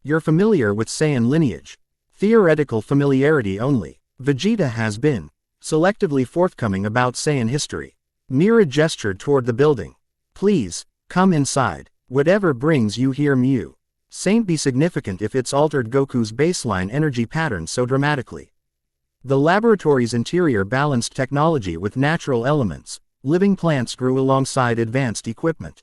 "You're familiar with Saiyan lineage." "Theoretical familiarity only. Vegeta has been selectively forthcoming about Saiyan history." Mira gestured toward the building. "Please, come inside. Whatever brings you here, Mew. Saint be significant if it's altered Goku's baseline energy pattern so dramatically." The laboratory's interior balanced technology with natural elements. Living plants grew alongside advanced equipment,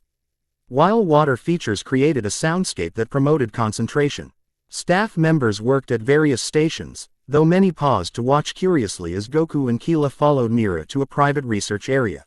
while water features created a soundscape that promoted concentration. Staff members worked at various stations, though many paused to watch curiously as Goku and Keela followed Mira to a private research area.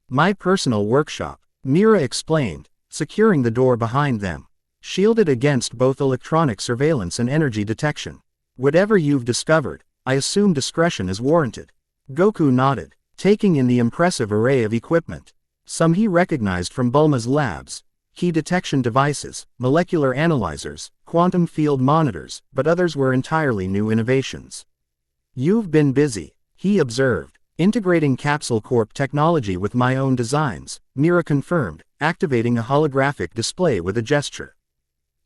"My personal workshop," Mira explained, securing the door behind them. "Shielded against both electronic surveillance and energy detection. Whatever you've discovered, I assume discretion is warranted." Goku nodded, taking in the impressive array of equipment. Some he recognized from Bulma's labs: key detection devices, molecular analyzers, quantum field monitors, but others were entirely new innovations. "You've been busy," he observed. "Integrating Capsule Corp technology with my own designs," Mira confirmed, activating a holographic display with a gesture.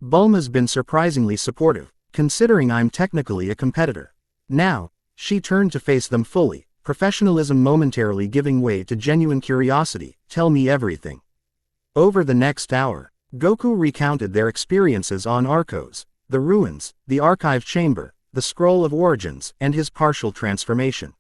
"Bulma's been surprisingly supportive, considering I'm technically a competitor." Now, she turned to face them fully, professionalism momentarily giving way to genuine curiosity. "Tell me everything." Over the next hour, Goku recounted their experiences on Arcos, the ruins, the archive chamber, the scroll of origins, and his partial transformation.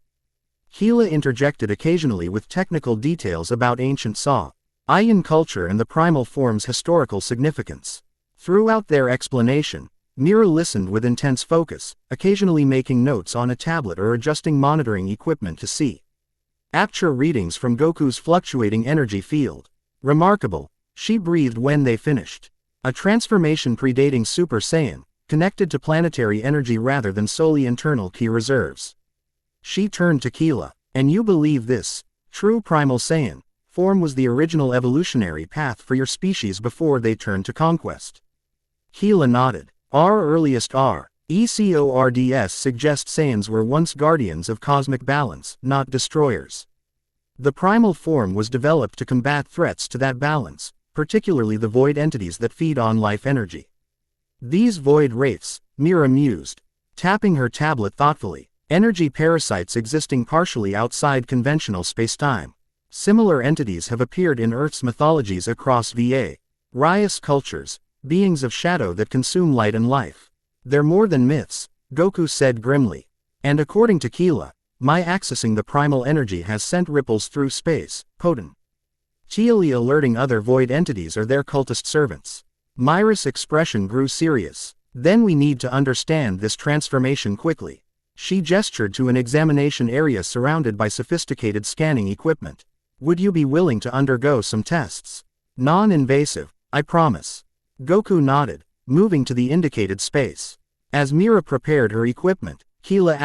Keela interjected occasionally with technical details about ancient Saiyan culture and the primal form's historical significance. Throughout their explanation, Mira listened with intense focus, occasionally making notes on a tablet or adjusting monitoring equipment to see aperture readings from Goku's fluctuating energy field. "Remarkable," she breathed when they finished. "A transformation predating Super Saiyan, connected to planetary energy rather than solely internal key reserves." She turned to Keela. "And you believe this true Primal Saiyan form was the original evolutionary path for your species before they turned to conquest?" Keela nodded. "Our earliest ECORDS suggests Saiyans were once guardians of cosmic balance, not destroyers. The primal form was developed to combat threats to that balance, particularly the void entities that feed on life energy." "These void wraiths," Mira mused, tapping her tablet thoughtfully, "energy parasites existing partially outside conventional spacetime. Similar entities have appeared in Earth's mythologies across various cultures, beings of shadow that consume light and life. They're more than myths," Goku said grimly. "And according to Keela, my accessing the primal energy has sent ripples through space, potentially alerting other void entities or their cultist servants." Mira's expression grew serious. "Then we need to understand this transformation quickly." She gestured to an examination area surrounded by sophisticated scanning equipment. "Would you be willing to undergo some tests? Non-invasive, I promise." Goku nodded, moving to the indicated space. As Mira prepared her equipment, Keela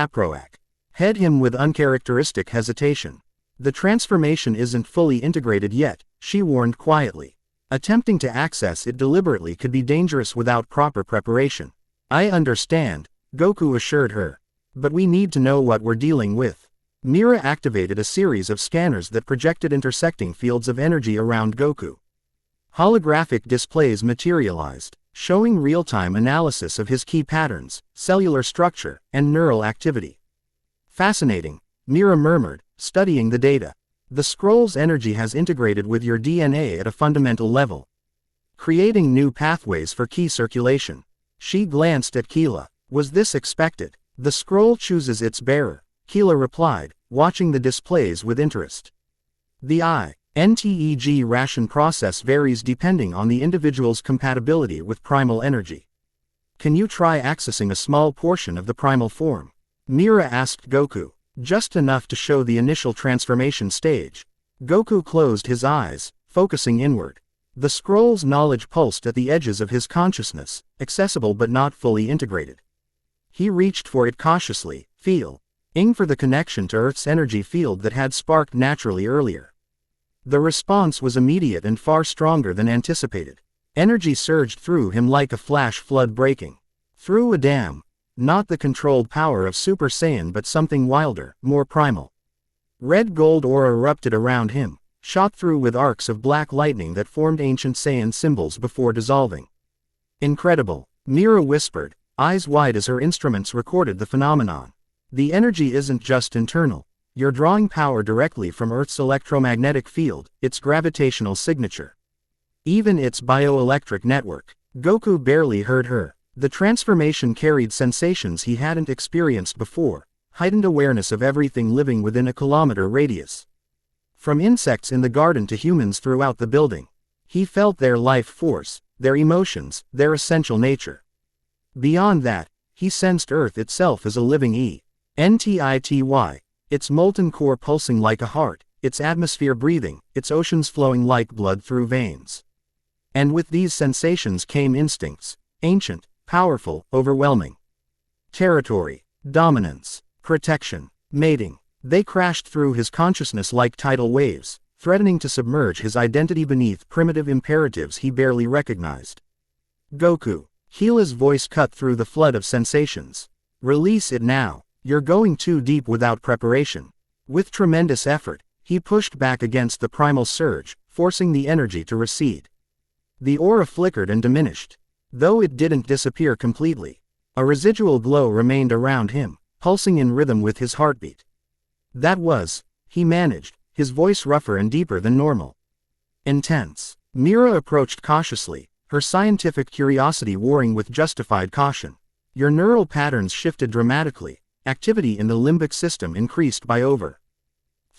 head him with uncharacteristic hesitation. "The transformation isn't fully integrated yet," she warned quietly. "Attempting to access it deliberately could be dangerous without proper preparation." "I understand," Goku assured her. "But we need to know what we're dealing with." Mira activated a series of scanners that projected intersecting fields of energy around Goku. Holographic displays materialized, showing real-time analysis of his key patterns, cellular structure, and neural activity. "Fascinating," Mira murmured, studying the data. "The scroll's energy has integrated with your DNA at a fundamental level, creating new pathways for key circulation." She glanced at Keela. "Was this expected?" The scroll chooses its bearer, Keela replied, watching the displays with interest. The INTEG ration process varies depending on the individual's compatibility with primal energy. Can you try accessing a small portion of the primal form? Mira asked Goku. Just enough to show the initial transformation stage. Goku closed his eyes, focusing inward. The scroll's knowledge pulsed at the edges of his consciousness, accessible but not fully integrated. He reached for it cautiously, feeling for the connection to Earth's energy field that had sparked naturally earlier. The response was immediate and far stronger than anticipated. Energy surged through him like a flash flood breaking through a dam. Not the controlled power of Super Saiyan but something wilder, more primal. Red-gold aura erupted around him, shot through with arcs of black lightning that formed ancient Saiyan symbols before dissolving. Incredible, Mira whispered, eyes wide as her instruments recorded the phenomenon. The energy isn't just internal. You're drawing power directly from Earth's electromagnetic field, its gravitational signature. Even its bioelectric network. Goku barely heard her. The transformation carried sensations he hadn't experienced before, heightened awareness of everything living within a kilometer radius. From insects in the garden to humans throughout the building. He felt their life force, their emotions, their essential nature. Beyond that, he sensed Earth itself as a living entity, its molten core pulsing like a heart, its atmosphere breathing, its oceans flowing like blood through veins. And with these sensations came instincts, ancient, powerful, overwhelming. Territory, dominance, protection, mating. They crashed through his consciousness like tidal waves, threatening to submerge his identity beneath primitive imperatives he barely recognized. Goku. Keela's voice cut through the flood of sensations. Release it now. You're going too deep without preparation. With tremendous effort, he pushed back against the primal surge, forcing the energy to recede. The aura flickered and diminished. Though it didn't disappear completely. A residual glow remained around him, pulsing in rhythm with his heartbeat. That was, he managed, his voice rougher and deeper than normal. Intense. Mira approached cautiously, her scientific curiosity warring with justified caution. Your neural patterns shifted dramatically, activity in the limbic system increased by over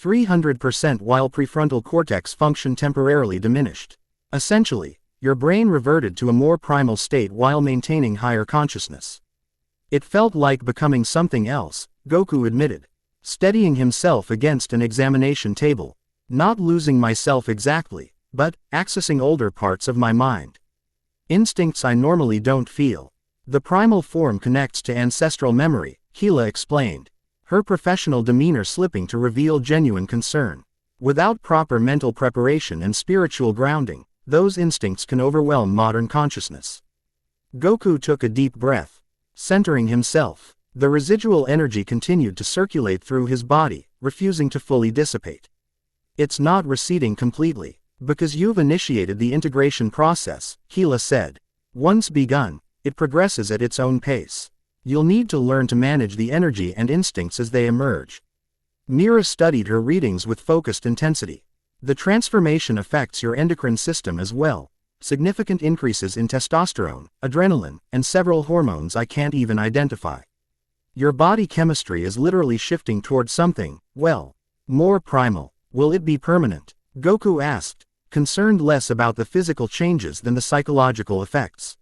300% while prefrontal cortex function temporarily diminished. Essentially, your brain reverted to a more primal state while maintaining higher consciousness. It felt like becoming something else, Goku admitted, steadying himself against an examination table. Not losing myself exactly, but accessing older parts of my mind. Instincts I normally don't feel. The primal form connects to ancestral memory, Keela explained, her professional demeanor slipping to reveal genuine concern. Without proper mental preparation and spiritual grounding, those instincts can overwhelm modern consciousness. Goku took a deep breath. Centering himself, the residual energy continued to circulate through his body, refusing to fully dissipate. It's not receding completely, because you've initiated the integration process, Keela said. Once begun, it progresses at its own pace. You'll need to learn to manage the energy and instincts as they emerge. Mira studied her readings with focused intensity. The transformation affects your endocrine system as well. Significant increases in testosterone, adrenaline, and several hormones I can't even identify. Your body chemistry is literally shifting toward something, well, more primal. Will it be permanent? Goku asked, concerned less about the physical changes than the psychological effects.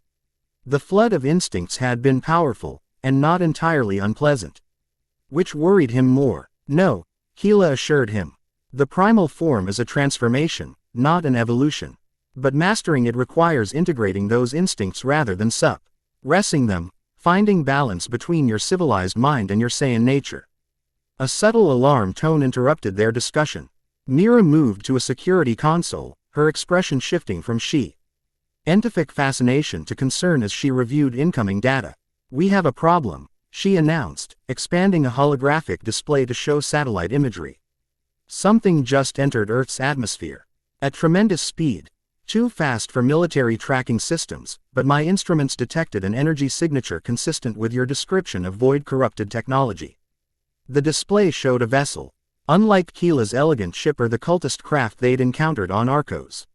The flood of instincts had been powerful, and not entirely unpleasant. Which worried him more? No, Keela assured him. The primal form is a transformation, not an evolution. But mastering it requires integrating those instincts rather than suppressing them, finding balance between your civilized mind and your Saiyan nature. A subtle alarm tone interrupted their discussion. Mira moved to a security console, her expression shifting from scientific fascination to concern as she reviewed incoming data. We have a problem, she announced, expanding a holographic display to show satellite imagery. Something just entered Earth's atmosphere. At tremendous speed. Too fast for military tracking systems, but my instruments detected an energy signature consistent with your description of void-corrupted technology. The display showed a vessel. Unlike Keela's elegant ship or the cultist craft they'd encountered on Arcos.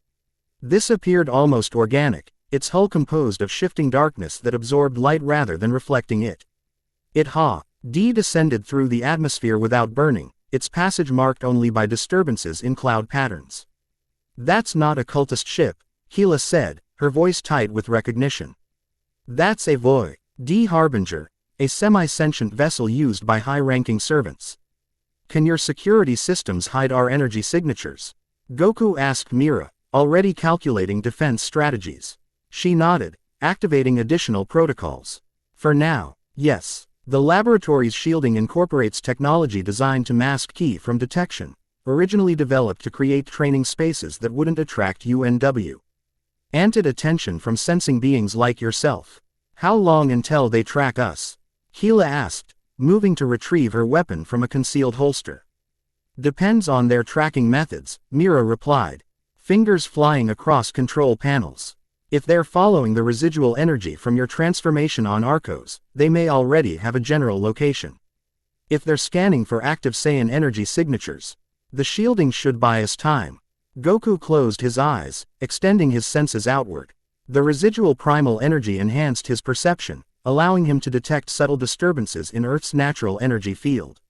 This appeared almost organic, its hull composed of shifting darkness that absorbed light rather than reflecting it. D descended through the atmosphere without burning, its passage marked only by disturbances in cloud patterns. That's not a cultist ship, Keela said, her voice tight with recognition. That's a Void D Harbinger, a semi-sentient vessel used by high-ranking servants. Can your security systems hide our energy signatures? Goku asked Mira, already calculating defense strategies. She nodded, activating additional protocols. For now, yes. The laboratory's shielding incorporates technology designed to mask Ki from detection, originally developed to create training spaces that wouldn't attract UNW. Anted attention from sensing beings like yourself. How long until they track us? Keela asked, moving to retrieve her weapon from a concealed holster. Depends on their tracking methods, Mira replied, fingers flying across control panels. If they're following the residual energy from your transformation on Arcos, they may already have a general location. If they're scanning for active Saiyan energy signatures, the shielding should buy us time. Goku closed his eyes, extending his senses outward. The residual primal energy enhanced his perception, allowing him to detect subtle disturbances in Earth's natural energy field.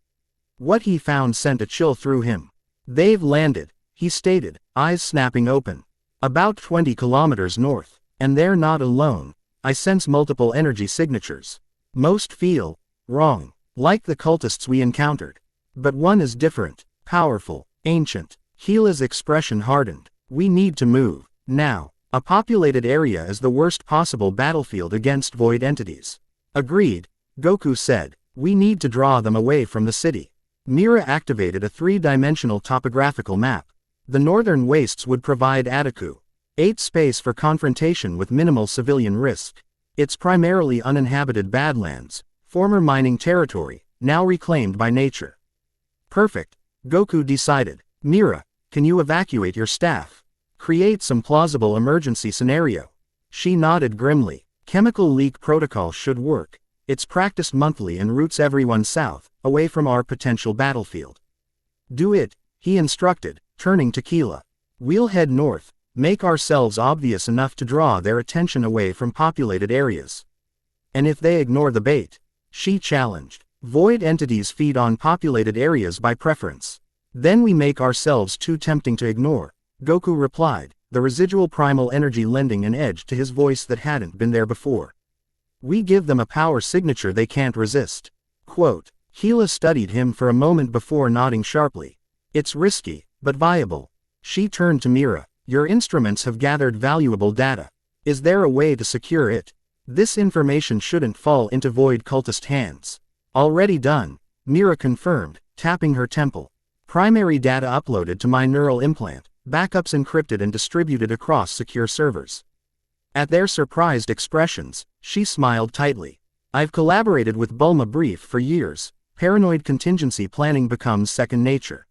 What he found sent a chill through him. They've landed, he stated, eyes snapping open. About 20 kilometers north, and they're not alone. I sense multiple energy signatures. Most feel wrong, like the cultists we encountered. But one is different, powerful, ancient. Keela's expression hardened. We need to move, now. A populated area is the worst possible battlefield against void entities. Agreed, Goku said. We need to draw them away from the city. Mira activated a three-dimensional topographical map. The northern wastes would provide Ataku. 8 space for confrontation with minimal civilian risk. It's primarily uninhabited badlands, former mining territory, now reclaimed by nature. Perfect, Goku decided. Mira, can you evacuate your staff? Create some plausible emergency scenario. She nodded grimly. Chemical leak protocol should work. It's practiced monthly and routes everyone south, away from our potential battlefield. Do it, he instructed, turning to Keela. We'll head north, make ourselves obvious enough to draw their attention away from populated areas. And if they ignore the bait, she challenged. Void entities feed on populated areas by preference. Then we make ourselves too tempting to ignore, Goku replied, the residual primal energy lending an edge to his voice that hadn't been there before. We give them a power signature they can't resist. Quote. Keela studied him for a moment before nodding sharply. It's risky, but viable. She turned to Mira. Your instruments have gathered valuable data. Is there a way to secure it? This information shouldn't fall into void cultist hands. Already done, Mira confirmed, tapping her temple. Primary data uploaded to my neural implant, backups encrypted and distributed across secure servers. At their surprised expressions, she smiled tightly. I've collaborated with Bulma Brief for years. Paranoid contingency planning becomes second nature.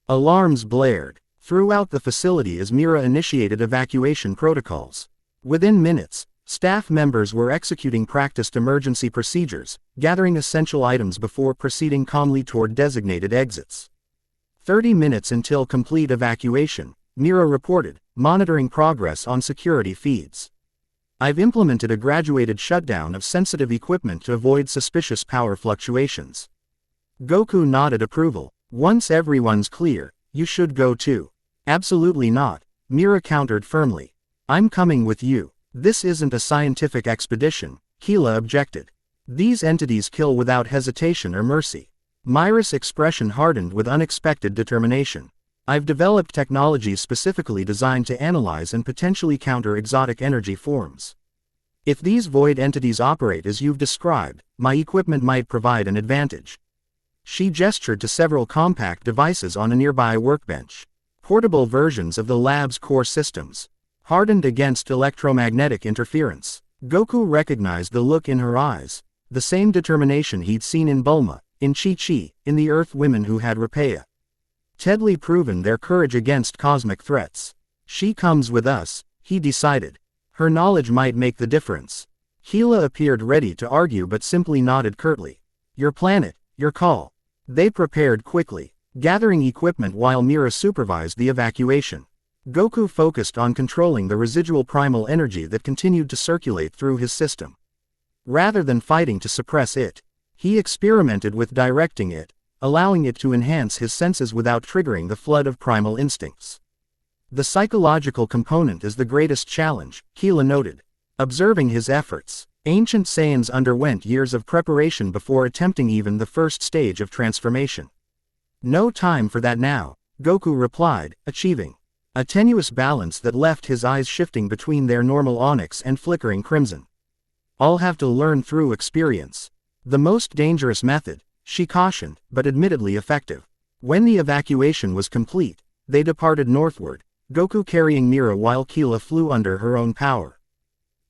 Alarms blared throughout the facility as Mira initiated evacuation protocols. Within minutes, staff members were executing practiced emergency procedures, gathering essential items before proceeding calmly toward designated exits. 30 minutes until complete evacuation, Mira reported, monitoring progress on security feeds. I've implemented a graduated shutdown of sensitive equipment to avoid suspicious power fluctuations. Goku nodded approval. Once everyone's clear, you should go too. Absolutely not, Mira countered firmly. I'm coming with you. This isn't a scientific expedition, Keela objected. These entities kill without hesitation or mercy. Mira's expression hardened with unexpected determination. I've developed technologies specifically designed to analyze and potentially counter exotic energy forms. If these void entities operate as you've described, my equipment might provide an advantage. She gestured to several compact devices on a nearby workbench. Portable versions of the lab's core systems. Hardened against electromagnetic interference. Goku recognized the look in her eyes. The same determination he'd seen in Bulma, in Chi-Chi, in the Earth women who had Rapea. Tedly proven their courage against cosmic threats. She comes with us, he decided. Her knowledge might make the difference. Keela appeared ready to argue but simply nodded curtly. Your planet, your call. They prepared quickly, gathering equipment while Mira supervised the evacuation. Goku focused on controlling the residual primal energy that continued to circulate through his system. Rather than fighting to suppress it, He experimented with directing it, allowing it to enhance his senses without triggering the flood of primal instincts. The psychological component is the greatest challenge, Keela noted. Observing his efforts, ancient Saiyans underwent years of preparation before attempting even the first stage of transformation. No time for that now, Goku replied, achieving a tenuous balance that left his eyes shifting between their normal onyx and flickering crimson. I'll have to learn through experience. The most dangerous method, she cautioned, but admittedly effective. When the evacuation was complete, they departed northward, Goku carrying Mira while Keela flew under her own power.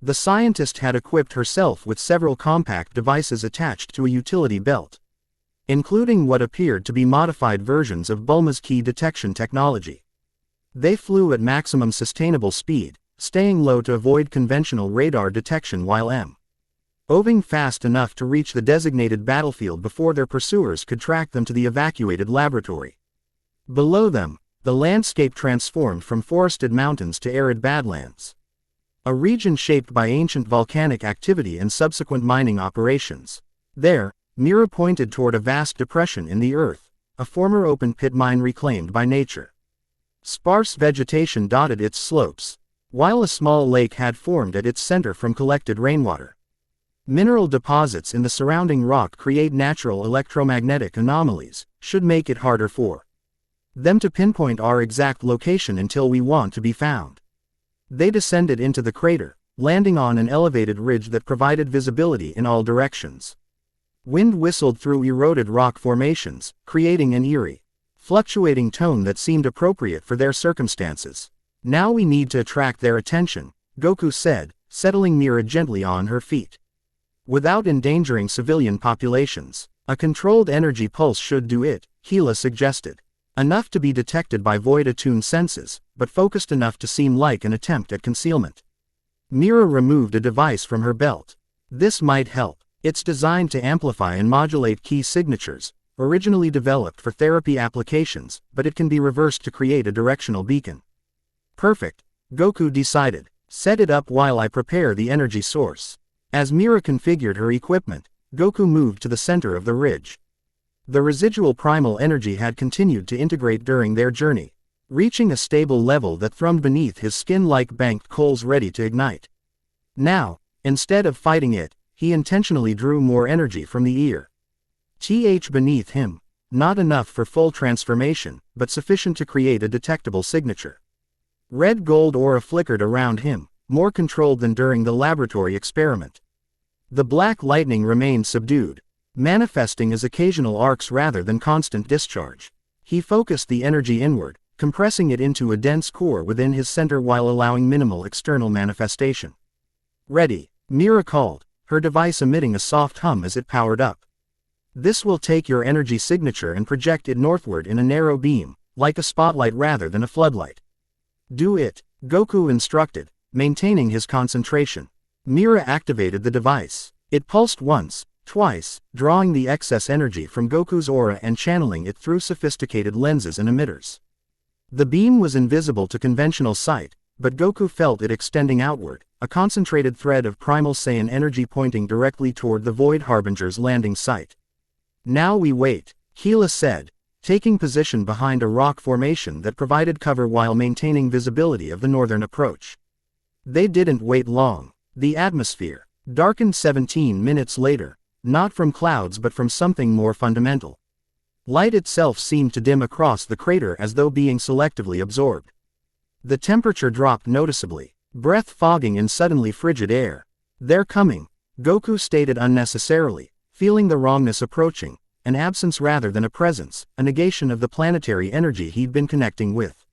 The scientist had equipped herself with several compact devices attached to a utility belt, including what appeared to be modified versions of Bulma's key detection technology. They flew at maximum sustainable speed, staying low to avoid conventional radar detection while moving fast enough to reach the designated battlefield before their pursuers could track them to the evacuated laboratory. Below them, the landscape transformed from forested mountains to arid badlands, a region shaped by ancient volcanic activity and subsequent mining operations. There, Mira pointed toward a vast depression in the earth, a former open pit mine reclaimed by nature. Sparse vegetation dotted its slopes, while a small lake had formed at its center from collected rainwater. Mineral deposits in the surrounding rock create natural electromagnetic anomalies, should make it harder for them to pinpoint our exact location until we want to be found. They descended into the crater, landing on an elevated ridge that provided visibility in all directions. Wind whistled through eroded rock formations, creating an eerie, fluctuating tone that seemed appropriate for their circumstances. Now we need to attract their attention, Goku said, settling Mira gently on her feet. Without endangering civilian populations, a controlled energy pulse should do it, Keela suggested. Enough to be detected by void-attuned senses, but focused enough to seem like an attempt at concealment. Mira removed a device from her belt. This might help. It's designed to amplify and modulate key signatures, originally developed for therapy applications, but it can be reversed to create a directional beacon. Perfect, Goku decided. Set it up while I prepare the energy source. As Mira configured her equipment, Goku moved to the center of the ridge. The residual primal energy had continued to integrate during their journey, reaching a stable level that thrummed beneath his skin like banked coals ready to ignite. Now, instead of fighting it, he intentionally drew more energy from the ear. Beneath him, not enough for full transformation, but sufficient to create a detectable signature. Red gold aura flickered around him, more controlled than during the laboratory experiment. The black lightning remained subdued, manifesting as occasional arcs rather than constant discharge. He focused the energy inward, compressing it into a dense core within his center while allowing minimal external manifestation. Ready, Mira called, her device emitting a soft hum as it powered up. This will take your energy signature and project it northward in a narrow beam, like a spotlight rather than a floodlight. Do it, Goku instructed, maintaining his concentration. Mira activated the device. It pulsed once, twice, drawing the excess energy from Goku's aura and channeling it through sophisticated lenses and emitters. The beam was invisible to conventional sight, but Goku felt it extending outward, a concentrated thread of Primal Saiyan energy pointing directly toward the Void Harbinger's landing site. Now we wait, Keela said, taking position behind a rock formation that provided cover while maintaining visibility of the northern approach. They didn't wait long. The atmosphere darkened 17 minutes later, not from clouds but from something more fundamental. Light itself seemed to dim across the crater as though being selectively absorbed. The temperature dropped noticeably, breath fogging in suddenly frigid air. They're coming, Goku stated unnecessarily, feeling the wrongness approaching, an absence rather than a presence, a negation of the planetary energy he'd been connecting with.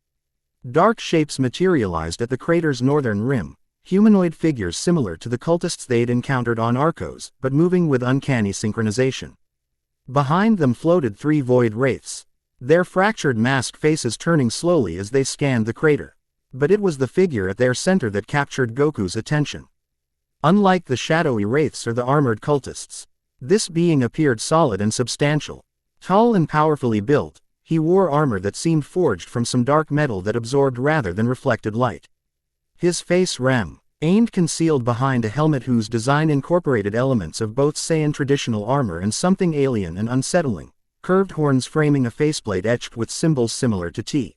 Dark shapes materialized at the crater's northern rim, humanoid figures similar to the cultists they'd encountered on Arcos, but moving with uncanny synchronization. Behind them floated three void wraiths, their fractured masked faces turning slowly as they scanned the crater. But it was the figure at their center that captured Goku's attention. Unlike the shadowy wraiths or the armored cultists, this being appeared solid and substantial. Tall and powerfully built, he wore armor that seemed forged from some dark metal that absorbed rather than reflected light. His face Aimed concealed behind a helmet whose design incorporated elements of both Saiyan traditional armor and something alien and unsettling, curved horns framing a faceplate etched with symbols similar to T.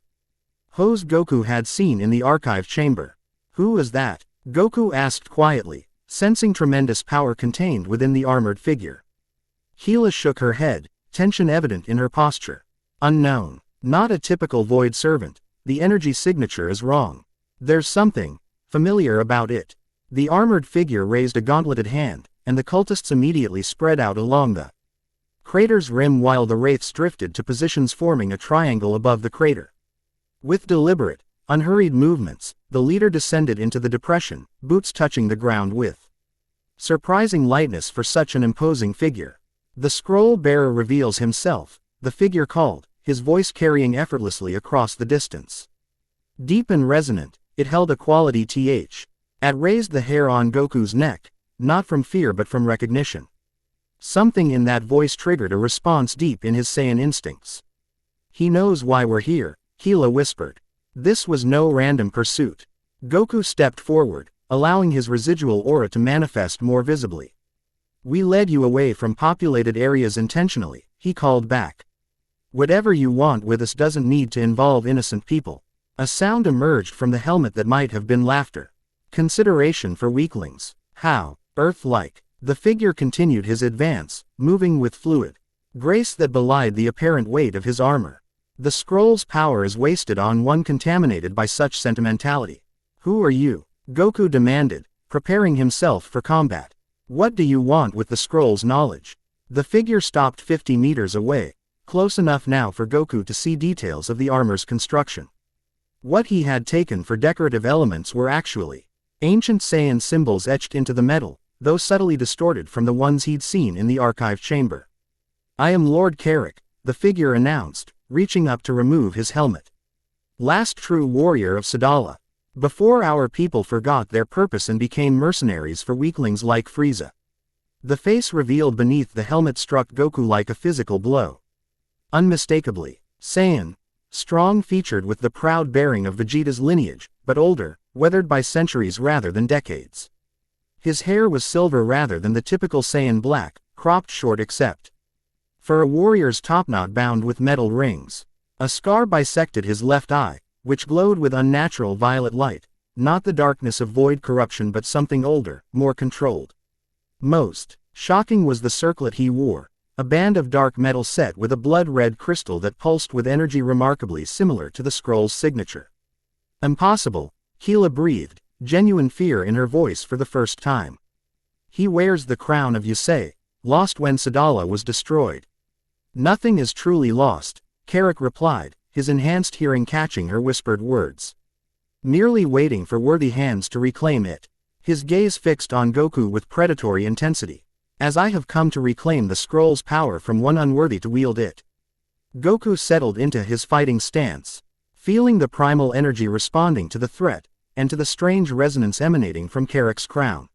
Ho's Goku had seen in the archive chamber. Who is that? Goku asked quietly, sensing tremendous power contained within the armored figure. Gila shook her head, tension evident in her posture. Unknown. Not a typical void servant. The energy signature is wrong. There's something familiar about it. The armored figure raised a gauntleted hand, and the cultists immediately spread out along the crater's rim while the wraiths drifted to positions forming a triangle above the crater. With deliberate, unhurried movements, the leader descended into the depression, boots touching the ground with surprising lightness for such an imposing figure. The scroll bearer reveals himself, the figure called, his voice carrying effortlessly across the distance. Deep and resonant, it held a quality th. It raised the hair on Goku's neck, not from fear but from recognition. Something in that voice triggered a response deep in his Saiyan instincts. He knows why we're here, Gila whispered. This was no random pursuit. Goku stepped forward, allowing his residual aura to manifest more visibly. We led you away from populated areas intentionally, he called back. Whatever you want with us doesn't need to involve innocent people. A sound emerged from the helmet that might have been laughter. Consideration for weaklings. How, Earth-like. The figure continued his advance, moving with fluid grace that belied the apparent weight of his armor. The scroll's power is wasted on one contaminated by such sentimentality. Who are you? Goku demanded, preparing himself for combat. What do you want with the scroll's knowledge? The figure stopped 50 meters away, close enough now for Goku to see details of the armor's construction. What he had taken for decorative elements were actually ancient Saiyan symbols etched into the metal, though subtly distorted from the ones he'd seen in the archive chamber. I am Lord Carrick, the figure announced, reaching up to remove his helmet. Last true warrior of Sadala. Before our people forgot their purpose and became mercenaries for weaklings like Frieza. The face revealed beneath the helmet struck Goku like a physical blow. Unmistakably, Saiyan, strong-featured with the proud bearing of Vegeta's lineage, but older, weathered by centuries rather than decades. His hair was silver rather than the typical Saiyan black, cropped short except for a warrior's topknot bound with metal rings. A scar bisected his left eye, which glowed with unnatural violet light, not the darkness of void corruption but something older, more controlled. Most shocking was the circlet he wore, a band of dark metal set with a blood-red crystal that pulsed with energy remarkably similar to the scroll's signature. Impossible, Gila breathed, genuine fear in her voice for the first time. He wears the crown of Yusei, lost when Sadala was destroyed. Nothing is truly lost, Carrick replied, his enhanced hearing catching her whispered words. Merely waiting for worthy hands to reclaim it. His gaze fixed on Goku with predatory intensity. As I have come to reclaim the scroll's power from one unworthy to wield it. Goku settled into his fighting stance, feeling the primal energy responding to the threat, and to the strange resonance emanating from Carrick's crown.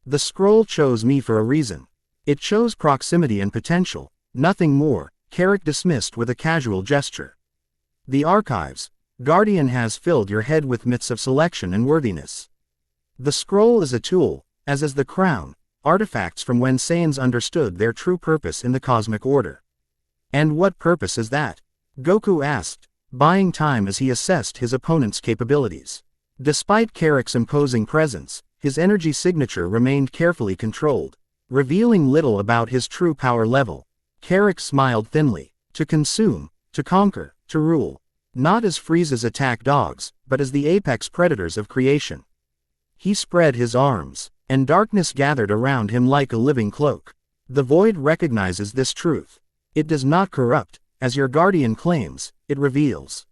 The scroll chose me for a reason. It chose proximity and potential, nothing more, Carrick dismissed with a casual gesture. The archives, Guardian, has filled your head with myths of selection and worthiness. The scroll is a tool, as is the crown, artifacts from when Saiyans understood their true purpose in the cosmic order. And what purpose is that? Goku asked, buying time as he assessed his opponent's capabilities. Despite Carrick's imposing presence, his energy signature remained carefully controlled, revealing little about his true power level. Carrick smiled thinly. To consume, to conquer, to rule. Not as Frieza's attack dogs, but as the apex predators of creation. He spread his arms, and darkness gathered around him like a living cloak. The void recognizes this truth. It does not corrupt, as your guardian claims, it reveals.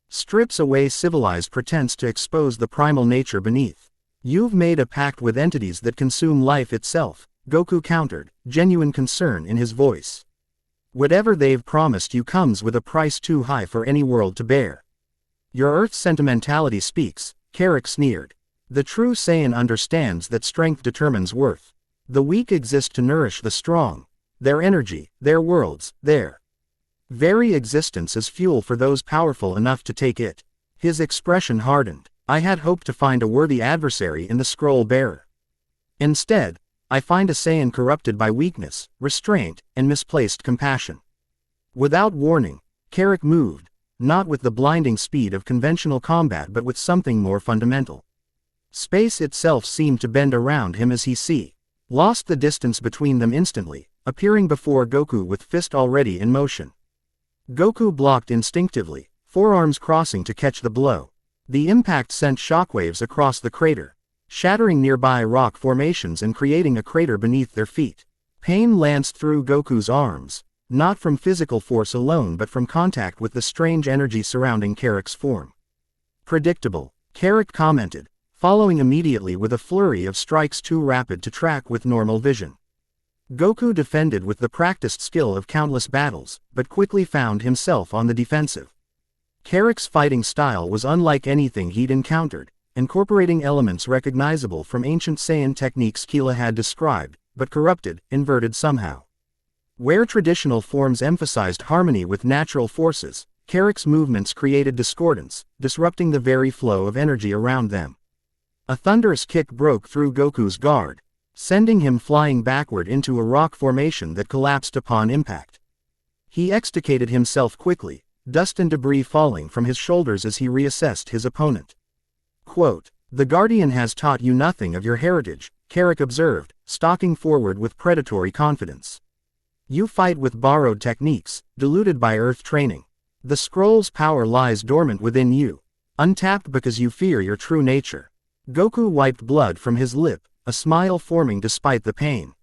Strips away civilized pretense to expose the primal nature beneath. You've made a pact with entities that consume life itself, Goku countered, genuine concern in his voice. Whatever they've promised you comes with a price too high for any world to bear. Your Earth sentimentality speaks, Carrick sneered. The true Saiyan understands that strength determines worth. The weak exist to nourish the strong. Their energy, their worlds, their very existence is fuel for those powerful enough to take it. His expression hardened. I had hoped to find a worthy adversary in the scroll bearer. Instead, I find a Saiyan corrupted by weakness, restraint, and misplaced compassion. Without warning, Carrick moved, not with the blinding speed of conventional combat but with something more fundamental. Space itself seemed to bend around him as he lost the distance between them instantly, appearing before Goku with fist already in motion. Goku blocked instinctively, forearms crossing to catch the blow. The impact sent shockwaves across the crater, shattering nearby rock formations and creating a crater beneath their feet. Pain lanced through Goku's arms, not from physical force alone but from contact with the strange energy surrounding Carrick's form. Predictable, Carrick commented, following immediately with a flurry of strikes too rapid to track with normal vision. Goku defended with the practiced skill of countless battles, but quickly found himself on the defensive. Carrick's fighting style was unlike anything he'd encountered, incorporating elements recognizable from ancient Saiyan techniques Kila had described, but corrupted, inverted somehow. Where traditional forms emphasized harmony with natural forces, Carrick's movements created discordance, disrupting the very flow of energy around them. A thunderous kick broke through Goku's guard, sending him flying backward into a rock formation that collapsed upon impact. He extricated himself quickly, dust and debris falling from his shoulders as he reassessed his opponent. Quote, "The Guardian has taught you nothing of your heritage," Carrick observed, stalking forward with predatory confidence. "You fight with borrowed techniques, diluted by Earth training. The scroll's power lies dormant within you, untapped because you fear your true nature." Goku wiped blood from his lip, a smile forming despite the pain.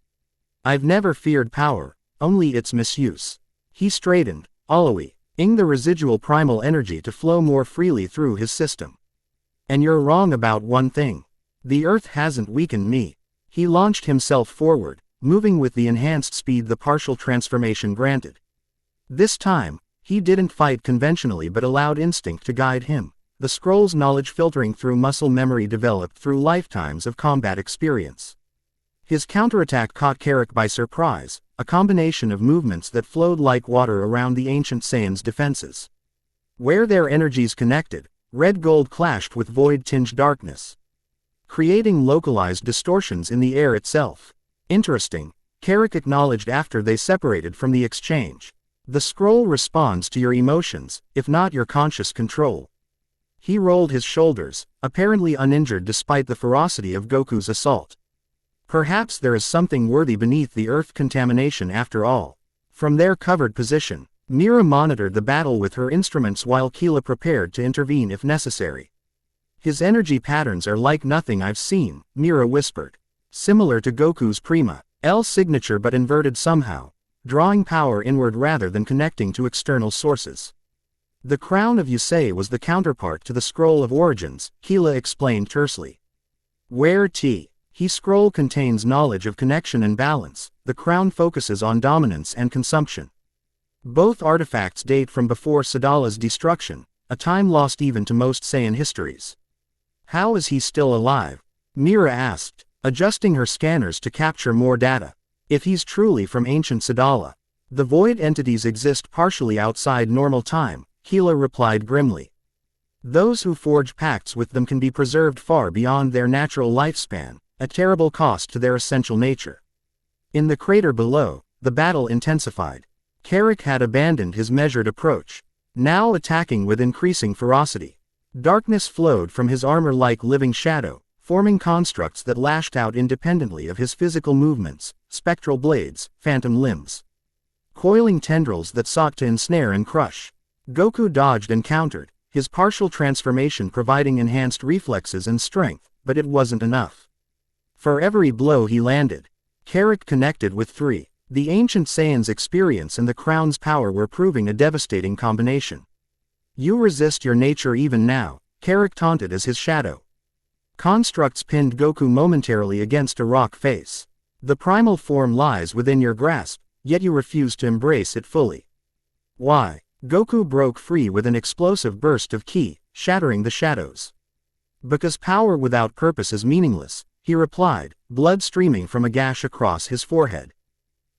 "I've never feared power, only its misuse." He straightened, allowing the residual primal energy to flow more freely through his system. "And you're wrong about one thing. The Earth hasn't weakened me." He launched himself forward, moving with the enhanced speed the partial transformation granted. This time, he didn't fight conventionally but allowed instinct to guide him, the scroll's knowledge filtering through muscle memory developed through lifetimes of combat experience. His counterattack caught Carrick by surprise, a combination of movements that flowed like water around the ancient Saiyan's defenses. Where their energies connected, red-gold clashed with void-tinged darkness, creating localized distortions in the air itself. "Interesting," Carrick acknowledged after they separated from the exchange. "The scroll responds to your emotions, if not your conscious control." He rolled his shoulders, apparently uninjured despite the ferocity of Goku's assault. "Perhaps there is something worthy beneath the Earth contamination after all." From their covered position, Mira monitored the battle with her instruments while Kila prepared to intervene if necessary. "His energy patterns are like nothing I've seen," Mira whispered. "Similar to Goku's Prima L signature but inverted somehow, drawing power inward rather than connecting to external sources." "The crown of Yusei was the counterpart to the Scroll of Origins," Kila explained tersely. "Where he scroll contains knowledge of connection and balance, the crown focuses on dominance and consumption. Both artifacts date from before Sadala's destruction, a time lost even to most Saiyan histories." "How is he still alive?" Mira asked, adjusting her scanners to capture more data. "If he's truly from ancient Sadala, the void entities exist partially outside normal time," Kila replied grimly. "Those who forge pacts with them can be preserved far beyond their natural lifespan, at terrible cost to their essential nature." In the crater below, the battle intensified. Carrick had abandoned his measured approach, now attacking with increasing ferocity. Darkness flowed from his armor like living shadow, forming constructs that lashed out independently of his physical movements, spectral blades, phantom limbs, coiling tendrils that sought to ensnare and crush. Goku dodged and countered, his partial transformation providing enhanced reflexes and strength, but it wasn't enough. For every blow he landed, Carrick connected with three. The ancient Saiyan's experience and the crown's power were proving a devastating combination. "You resist your nature even now," Carrick taunted as his shadow constructs pinned Goku momentarily against a rock face. "The primal form lies within your grasp, yet you refuse to embrace it fully." "Why?" Goku broke free with an explosive burst of ki, shattering the shadows. "Because power without purpose is meaningless," he replied, blood streaming from a gash across his forehead.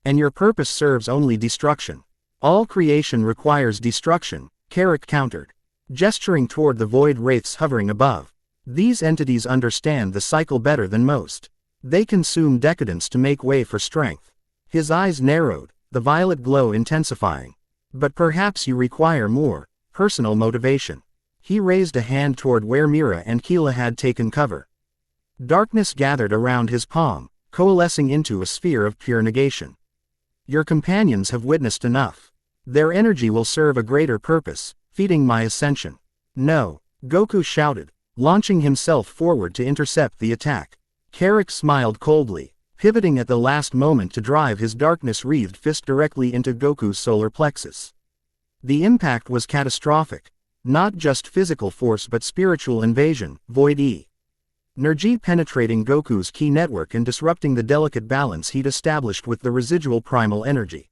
"And your purpose serves only destruction." "All creation requires destruction," Carrick countered, gesturing toward the void wraiths hovering above. These entities understand the cycle better than most. They consume decadence to make way for strength. His eyes narrowed, the violet glow intensifying. But perhaps you require more personal motivation. He raised a hand toward where Mira and Keela had taken cover. Darkness gathered around his palm, coalescing into a sphere of pure negation. Your companions have witnessed enough. Their energy will serve a greater purpose, feeding my ascension. No, Goku shouted, launching himself forward to intercept the attack. Carrick smiled coldly, pivoting at the last moment to drive his darkness-wreathed fist directly into Goku's solar plexus. The impact was catastrophic. Not just physical force but spiritual invasion, void energy penetrating Goku's ki network and disrupting the delicate balance he'd established with the residual primal energy.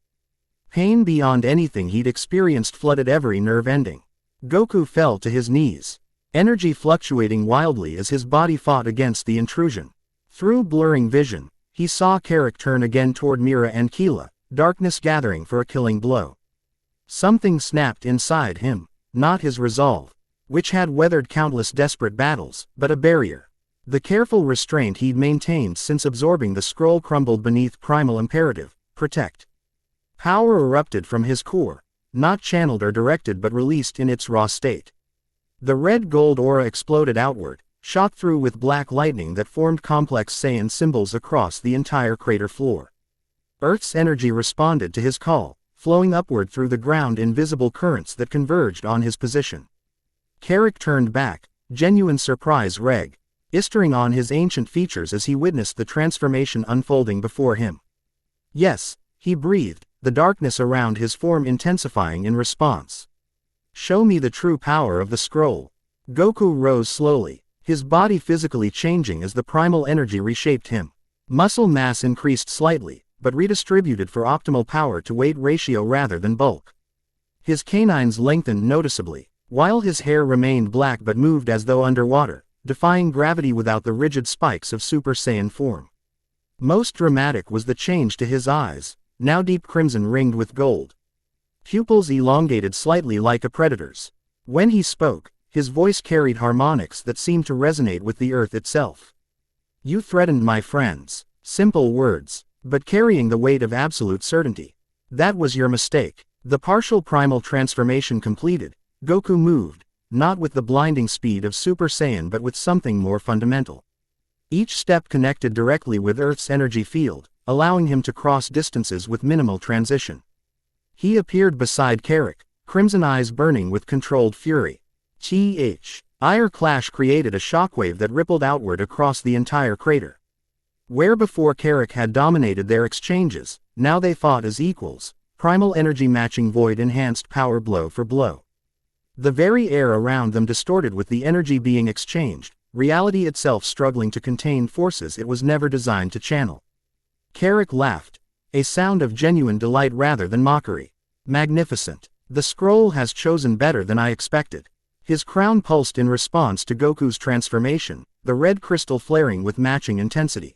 Pain beyond anything he'd experienced flooded every nerve ending. Goku fell to his knees, energy fluctuating wildly as his body fought against the intrusion. Through blurring vision, he saw Carrick turn again toward Mira and Keela, darkness gathering for a killing blow. Something snapped inside him, not his resolve, which had weathered countless desperate battles, but a barrier. The careful restraint he'd maintained since absorbing the scroll crumbled beneath primal imperative, protect. Power erupted from his core, not channeled or directed but released in its raw state. The red-gold aura exploded outward, shot through with black lightning that formed complex Saiyan symbols across the entire crater floor. Earth's energy responded to his call, flowing upward through the ground in visible currents that converged on his position. Carrick turned back, genuine surprise registering on his ancient features as he witnessed the transformation unfolding before him. Yes, he breathed, the darkness around his form intensifying in response. Show me the true power of the scroll. Goku rose slowly, his body physically changing as the primal energy reshaped him. Muscle mass increased slightly, but redistributed for optimal power to weight ratio rather than bulk. His canines lengthened noticeably, while his hair remained black but moved as though underwater, defying gravity without the rigid spikes of Super Saiyan form. Most dramatic was the change to his eyes, now deep crimson ringed with gold. Pupils elongated slightly like a predator's. When he spoke, his voice carried harmonics that seemed to resonate with the earth itself. You threatened my friends. Simple words, but carrying the weight of absolute certainty. That was your mistake. The partial primal transformation completed, Goku moved, not with the blinding speed of Super Saiyan but with something more fundamental. Each step connected directly with Earth's energy field, allowing him to cross distances with minimal transition. He appeared beside Carrick, crimson eyes burning with controlled fury. Ire clash created a shockwave that rippled outward across the entire crater. Where before Carrick had dominated their exchanges, now they fought as equals, primal energy matching void-enhanced power blow for blow. The very air around them distorted with the energy being exchanged, reality itself struggling to contain forces it was never designed to channel. Carrick laughed, a sound of genuine delight rather than mockery. Magnificent. The scroll has chosen better than I expected. His crown pulsed in response to Goku's transformation, the red crystal flaring with matching intensity.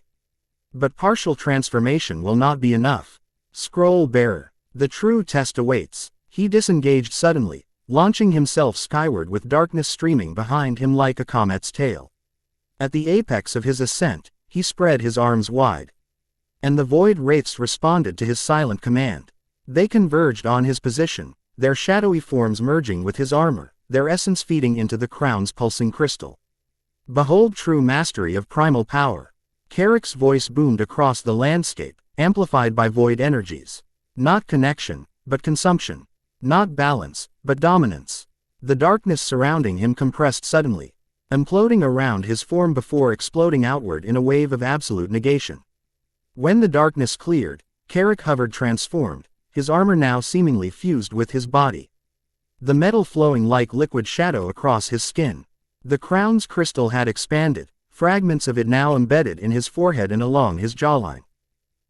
But partial transformation will not be enough. Scroll bearer. The true test awaits. He disengaged suddenly, launching himself skyward with darkness streaming behind him like a comet's tail. At the apex of his ascent, he spread his arms wide. And the void wraiths responded to his silent command. They converged on his position, their shadowy forms merging with his armor, their essence feeding into the crown's pulsing crystal. Behold true mastery of primal power. Carrick's voice boomed across the landscape, amplified by void energies. Not connection, but consumption. Not balance, but dominance. The darkness surrounding him compressed suddenly, imploding around his form before exploding outward in a wave of absolute negation. When the darkness cleared, Carrick hovered transformed, his armor now seemingly fused with his body. The metal flowing like liquid shadow across his skin. The crown's crystal had expanded, fragments of it now embedded in his forehead and along his jawline.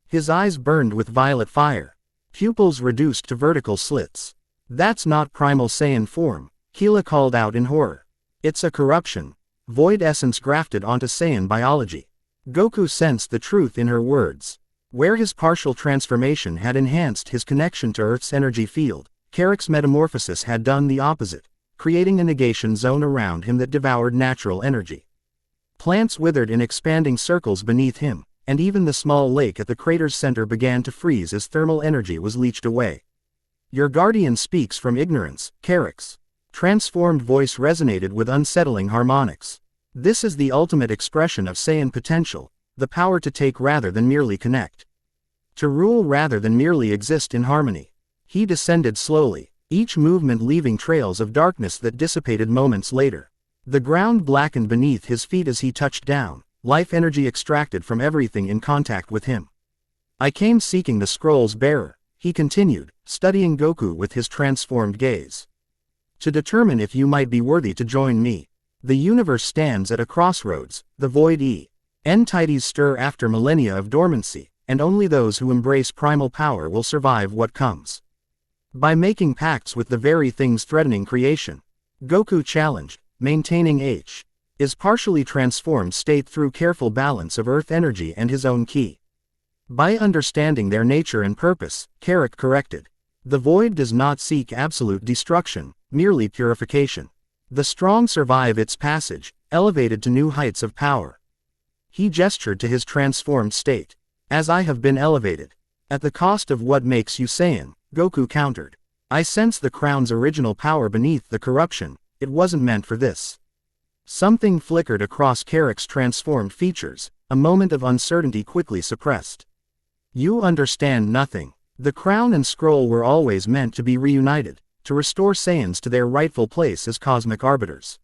His eyes burned with violet fire, pupils reduced to vertical slits. That's not Primal Saiyan form, Keela called out in horror. It's a corruption, void essence grafted onto Saiyan biology. Goku sensed the truth in her words. Where his partial transformation had enhanced his connection to Earth's energy field, Carrick's metamorphosis had done the opposite, creating a negation zone around him that devoured natural energy. Plants withered in expanding circles beneath him, and even the small lake at the crater's center began to freeze as thermal energy was leached away. Your guardian speaks from ignorance, Carrick's transformed voice resonated with unsettling harmonics. This is the ultimate expression of Saiyan potential, the power to take rather than merely connect. To rule rather than merely exist in harmony. He descended slowly, each movement leaving trails of darkness that dissipated moments later. The ground blackened beneath his feet as he touched down, life energy extracted from everything in contact with him. I came seeking the scroll's bearer, he continued, studying Goku with his transformed gaze. To determine if you might be worthy to join me. The universe stands at a crossroads, the void entities stir after millennia of dormancy, and only those who embrace primal power will survive what comes. By making pacts with the very things threatening creation, Goku challenged, maintaining his partially transformed state through careful balance of earth energy and his own ki. By understanding their nature and purpose, Carrick corrected. The void does not seek absolute destruction, merely purification. The strong survive its passage, elevated to new heights of power. He gestured to his transformed state. As I have been elevated. At the cost of what makes you Saiyan, Goku countered. I sense the crown's original power beneath the corruption, it wasn't meant for this. Something flickered across Carrick's transformed features, a moment of uncertainty quickly suppressed. You understand nothing. The crown and scroll were always meant to be reunited, to restore Saiyans to their rightful place as cosmic arbiters.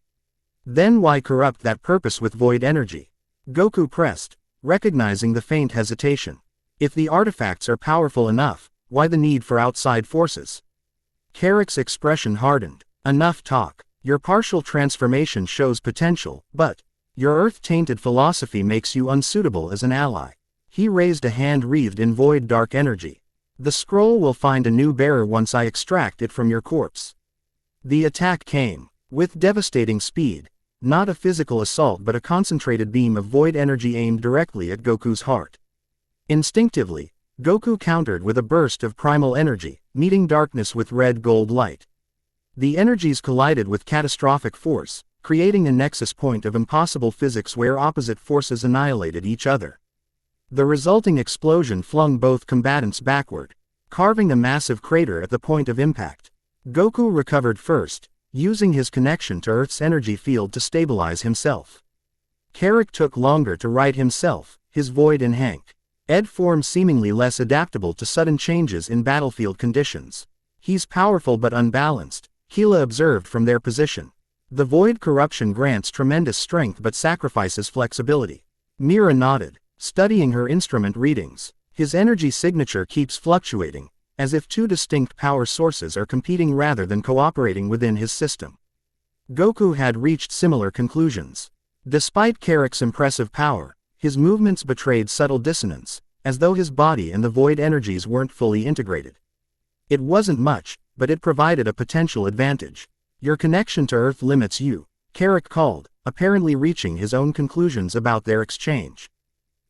Then why corrupt that purpose with void energy? Goku pressed, recognizing the faint hesitation. If the artifacts are powerful enough, why the need for outside forces? Carrick's expression hardened. Enough talk. Your partial transformation shows potential, but your earth-tainted philosophy makes you unsuitable as an ally. He raised a hand wreathed in void dark energy. The scroll will find a new bearer once I extract it from your corpse. The attack came, with devastating speed, not a physical assault but a concentrated beam of void energy aimed directly at Goku's heart. Instinctively, Goku countered with a burst of primal energy, meeting darkness with red-gold light. The energies collided with catastrophic force, creating a nexus point of impossible physics where opposite forces annihilated each other. The resulting explosion flung both combatants backward, carving a massive crater at the point of impact. Goku recovered first, using his connection to Earth's energy field to stabilize himself. Carrick took longer to right himself, his void enhanced form seemingly less adaptable to sudden changes in battlefield conditions. He's powerful but unbalanced, Keela observed from their position. The void corruption grants tremendous strength but sacrifices flexibility. Mira nodded, studying her instrument readings. His energy signature keeps fluctuating, as if two distinct power sources are competing rather than cooperating within his system. Goku had reached similar conclusions. Despite Carrick's impressive power, his movements betrayed subtle dissonance, as though his body and the void energies weren't fully integrated. It wasn't much, but it provided a potential advantage. Your connection to Earth limits you, Carrick called, apparently reaching his own conclusions about their exchange.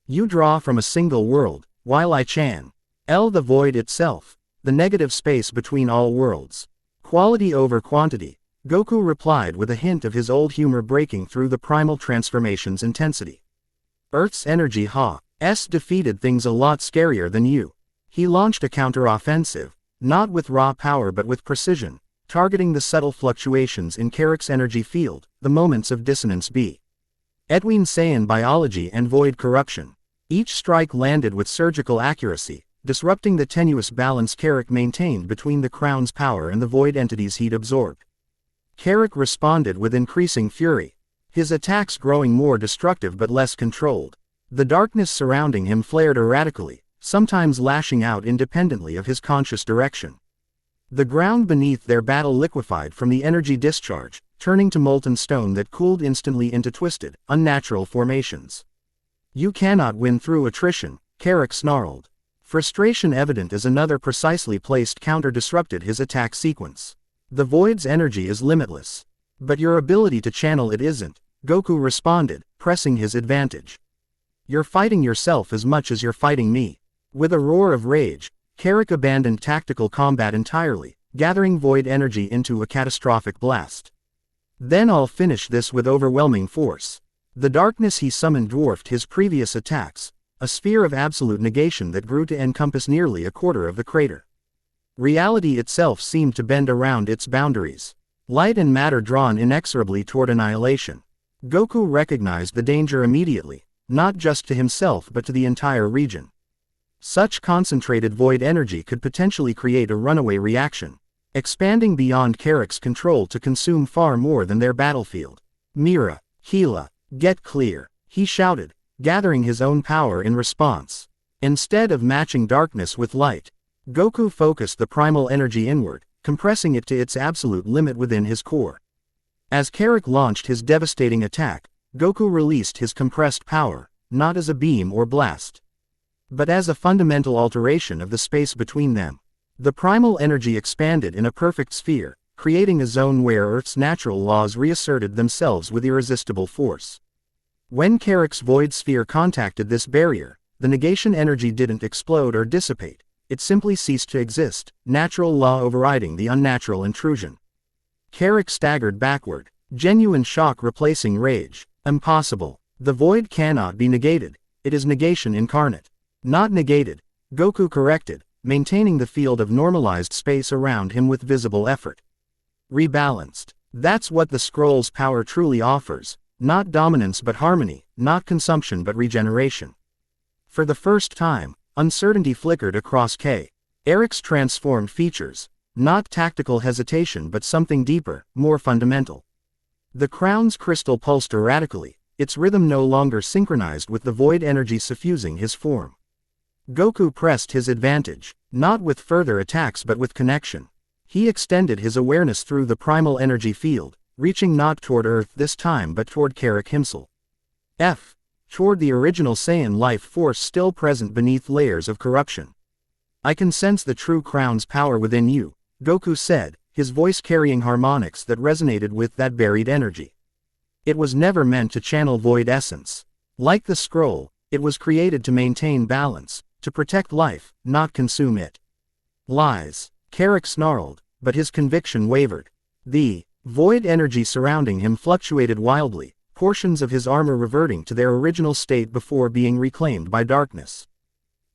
You draw from a single world, while I channel the void itself, the negative space between all worlds. Quality over quantity, Goku replied with a hint of his old humor breaking through the primal transformation's intensity. Earth's energy has defeated things a lot scarier than you. He launched a counter-offensive, not with raw power but with precision, targeting the subtle fluctuations in Carrick's energy field, the moments of dissonance between Saiyan biology and void corruption. Each strike landed with surgical accuracy, disrupting the tenuous balance Carrick maintained between the crown's power and the void entities he'd absorbed. Carrick responded with increasing fury, his attacks growing more destructive but less controlled. The darkness surrounding him flared erratically, sometimes lashing out independently of his conscious direction. The ground beneath their battle liquefied from the energy discharge, turning to molten stone that cooled instantly into twisted, unnatural formations. You cannot win through attrition, Carrick snarled. Frustration evident as another precisely placed counter disrupted his attack sequence. The void's energy is limitless. But your ability to channel it isn't, Goku responded, pressing his advantage. You're fighting yourself as much as you're fighting me. With a roar of rage, Carrick abandoned tactical combat entirely, gathering void energy into a catastrophic blast. Then I'll finish this with overwhelming force. The darkness he summoned dwarfed his previous attacks, a sphere of absolute negation that grew to encompass nearly a quarter of the crater. Reality itself seemed to bend around its boundaries. Light and matter drawn inexorably toward annihilation. Goku recognized the danger immediately, not just to himself but to the entire region. Such concentrated void energy could potentially create a runaway reaction, expanding beyond Carrick's control to consume far more than their battlefield. Mira, Gila, get clear, he shouted, gathering his own power in response. Instead of matching darkness with light, Goku focused the primal energy inward, compressing it to its absolute limit within his core. As Carrick launched his devastating attack, Goku released his compressed power, not as a beam or blast, but as a fundamental alteration of the space between them. The primal energy expanded in a perfect sphere, creating a zone where Earth's natural laws reasserted themselves with irresistible force. When Carrick's void sphere contacted this barrier, the negation energy didn't explode or dissipate, it simply ceased to exist, natural law overriding the unnatural intrusion. Carrick staggered backward, genuine shock replacing rage. Impossible. The void cannot be negated, it is negation incarnate. Not negated, Goku corrected, maintaining the field of normalized space around him with visible effort. Rebalanced. That's what the scroll's power truly offers, not dominance but harmony, not consumption but regeneration. For the first time, uncertainty flickered across Carrick's transformed features, not tactical hesitation but something deeper, more fundamental. The crown's crystal pulsed erratically, its rhythm no longer synchronized with the void energy suffusing his form. Goku pressed his advantage, not with further attacks but with connection. He extended his awareness through the primal energy field, reaching not toward Earth this time but toward Carrick himself. Toward the original Saiyan life force still present beneath layers of corruption. I can sense the true crown's power within you, Goku said, his voice carrying harmonics that resonated with that buried energy. It was never meant to channel void essence. Like the scroll, it was created to maintain balance, to protect life, not consume it. Lies. Carrick snarled, but his conviction wavered. The void energy surrounding him fluctuated wildly, portions of his armor reverting to their original state before being reclaimed by darkness.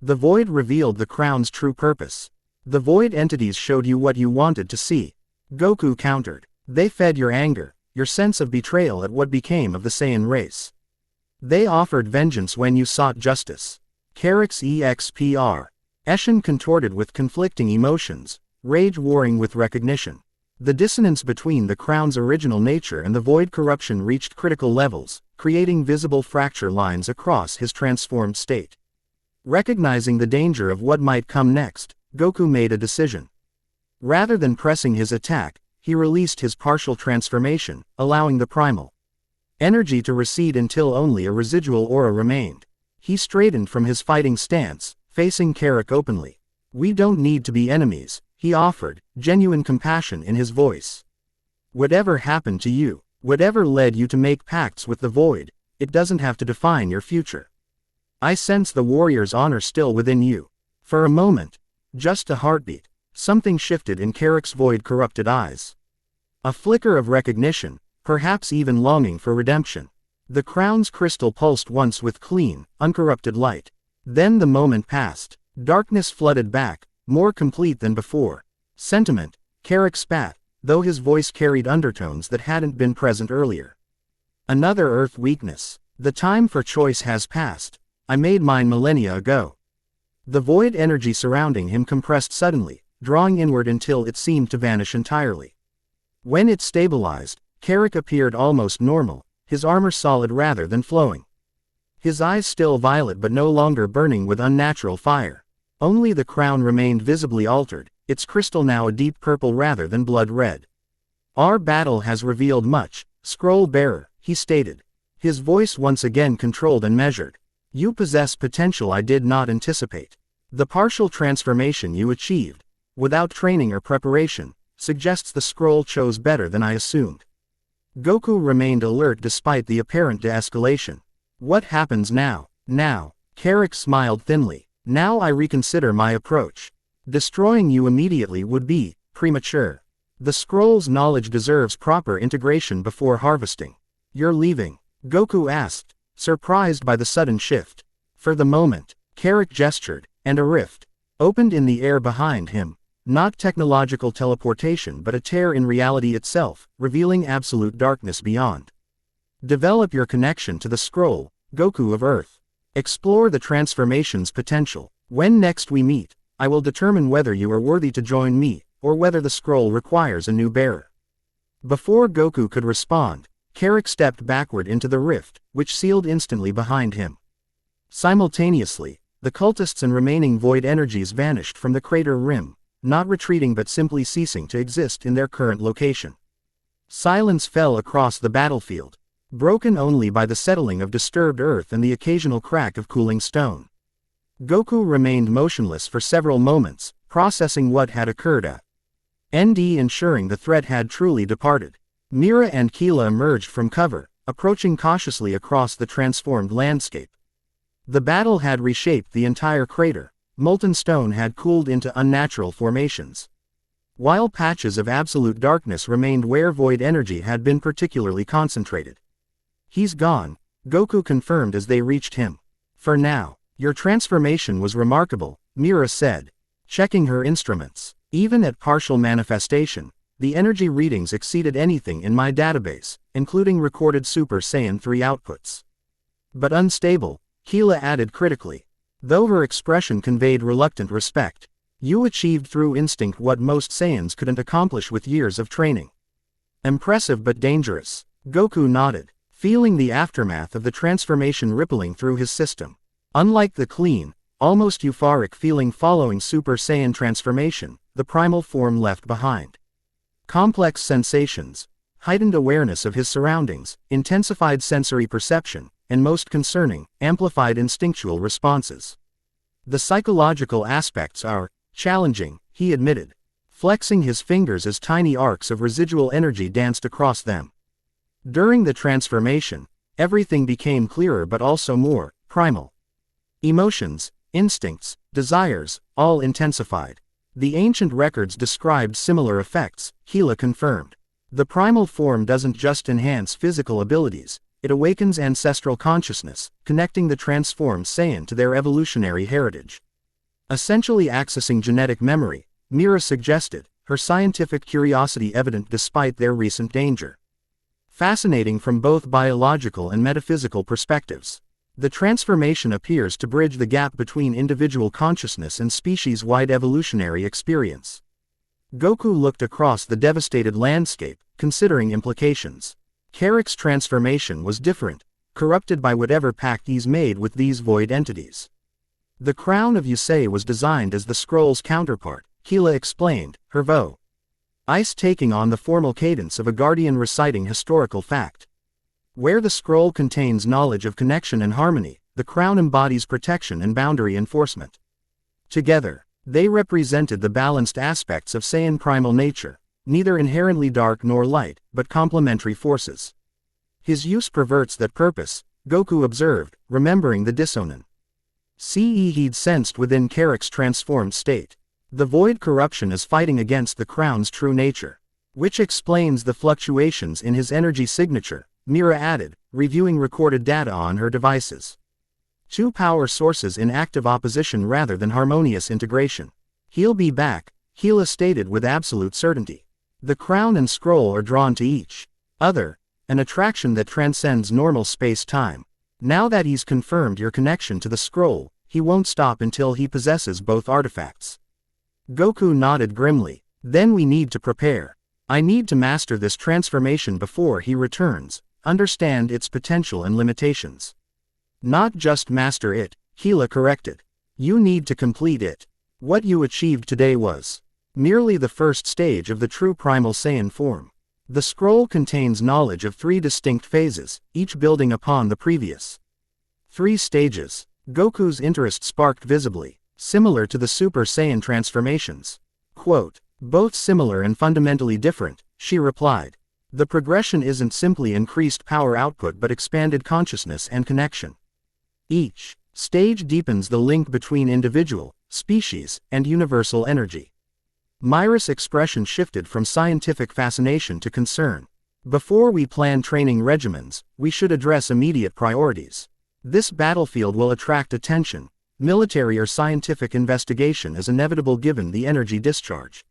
The void revealed the crown's true purpose. The void entities showed you what you wanted to see, Goku countered. They fed your anger, your sense of betrayal at what became of the Saiyan race. They offered vengeance when you sought justice. Carrick's expression contorted with conflicting emotions, rage warring with recognition. The dissonance between the crown's original nature and the void corruption reached critical levels, creating visible fracture lines across his transformed state. Recognizing the danger of what might come next, Goku made a decision. Rather than pressing his attack, he released his partial transformation, allowing the primal energy to recede until only a residual aura remained. He straightened from his fighting stance, facing Carrick openly. We don't need to be enemies, he offered, genuine compassion in his voice. Whatever happened to you, whatever led you to make pacts with the void, it doesn't have to define your future. I sense the warrior's honor still within you. For a moment, just a heartbeat, something shifted in Carrick's void-corrupted eyes. A flicker of recognition, perhaps even longing for redemption. The crown's crystal pulsed once with clean, uncorrupted light. Then the moment passed. Darkness flooded back, more complete than before. Sentiment, Carrick spat, though his voice carried undertones that hadn't been present earlier. Another Earth weakness. The time for choice has passed. I made mine millennia ago. The void energy surrounding him compressed suddenly, drawing inward until it seemed to vanish entirely. When it stabilized, Carrick appeared almost normal, his armor solid rather than flowing. His eyes still violet but no longer burning with unnatural fire. Only the crown remained visibly altered, its crystal now a deep purple rather than blood red. Our battle has revealed much, scroll bearer, he stated. His voice once again controlled and measured. You possess potential I did not anticipate. The partial transformation you achieved, without training or preparation, suggests the scroll chose better than I assumed. Goku remained alert despite the apparent de-escalation. What happens now? Now, Carrick smiled thinly. Now I reconsider my approach. Destroying you immediately would be premature. The scroll's knowledge deserves proper integration before harvesting. You're leaving. Goku asked, surprised by the sudden shift. For the moment, Carrick gestured, and a rift opened in the air behind him. Not technological teleportation but a tear in reality itself, revealing absolute darkness beyond. Develop your connection to the scroll, Goku of Earth. Explore the transformation's potential. When next we meet, I will determine whether you are worthy to join me, or whether the scroll requires a new bearer. Before Goku could respond, Carrick stepped backward into the rift, which sealed instantly behind him. Simultaneously, the cultists and remaining void energies vanished from the crater rim, not retreating but simply ceasing to exist in their current location. Silence fell across the battlefield, broken only by the settling of disturbed earth and the occasional crack of cooling stone. Goku remained motionless for several moments, processing what had occurred. Ensuring the threat had truly departed. Mira and Keela emerged from cover, approaching cautiously across the transformed landscape. The battle had reshaped the entire crater. Molten stone had cooled into unnatural formations, while patches of absolute darkness remained where void energy had been particularly concentrated. He's gone, Goku confirmed as they reached him. For now, your transformation was remarkable, Mira said, checking her instruments. Even at partial manifestation, the energy readings exceeded anything in my database, including recorded Super Saiyan 3 outputs. But unstable, Keela added critically. Though her expression conveyed reluctant respect. You achieved through instinct what most Saiyans couldn't accomplish with years of training. Impressive but dangerous. Goku nodded, feeling the aftermath of the transformation rippling through his system. Unlike the clean, almost euphoric feeling following Super Saiyan transformation, the primal form left behind complex sensations, heightened awareness of his surroundings, intensified sensory perception, and most concerning, amplified instinctual responses. The psychological aspects are challenging, he admitted, flexing his fingers as tiny arcs of residual energy danced across them. During the transformation, everything became clearer but also more primal. Emotions, instincts, desires, all intensified. The ancient records described similar effects, Keela confirmed. The primal form doesn't just enhance physical abilities, it awakens ancestral consciousness, connecting the transformed Saiyan to their evolutionary heritage. Essentially accessing genetic memory, Mira suggested, her scientific curiosity evident despite their recent danger. Fascinating from both biological and metaphysical perspectives. The transformation appears to bridge the gap between individual consciousness and species-wide evolutionary experience. Goku looked across the devastated landscape, considering implications. Carrick's transformation was different, corrupted by whatever pact he's made with these void entities. The crown of Yusei was designed as the scroll's counterpart, Keela explained, her voice taking on the formal cadence of a guardian reciting historical fact. Where the scroll contains knowledge of connection and harmony, the crown embodies protection and boundary enforcement. Together, they represented the balanced aspects of Saiyan primal nature, neither inherently dark nor light, but complementary forces. His use perverts that purpose, Goku observed, remembering the dissonance he'd sensed within Carrick's transformed state. The void corruption is fighting against the crown's true nature, which explains the fluctuations in his energy signature, Mira added, reviewing recorded data on her devices. Two power sources in active opposition rather than harmonious integration. He'll be back, Keela stated with absolute certainty. The crown and scroll are drawn to each other, an attraction that transcends normal space-time. Now that he's confirmed your connection to the scroll, he won't stop until he possesses both artifacts. Goku nodded grimly. Then we need to prepare. I need to master this transformation before he returns, understand its potential and limitations. Not just master it, Keela corrected. You need to complete it. What you achieved today was merely the first stage of the true Primal Saiyan form. The scroll contains knowledge of 3 distinct phases, each building upon the previous 3 stages. Goku's interest sparked visibly, similar to the Super Saiyan transformations. Quote, both similar and fundamentally different, she replied. The progression isn't simply increased power output but expanded consciousness and connection. Each stage deepens the link between individual, species, and universal energy. Mira's expression shifted from scientific fascination to concern. Before we plan training regimens, we should address immediate priorities. This battlefield will attract attention. Military or scientific investigation is inevitable given the energy discharge.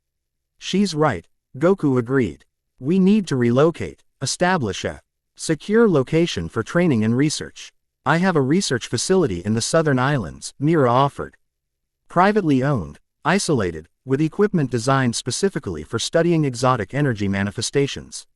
She's right, Goku agreed. We need to relocate, establish a secure location for training and research. I have a research facility in the southern islands, Mira offered. Privately owned, isolated, with equipment designed specifically for studying exotic energy manifestations.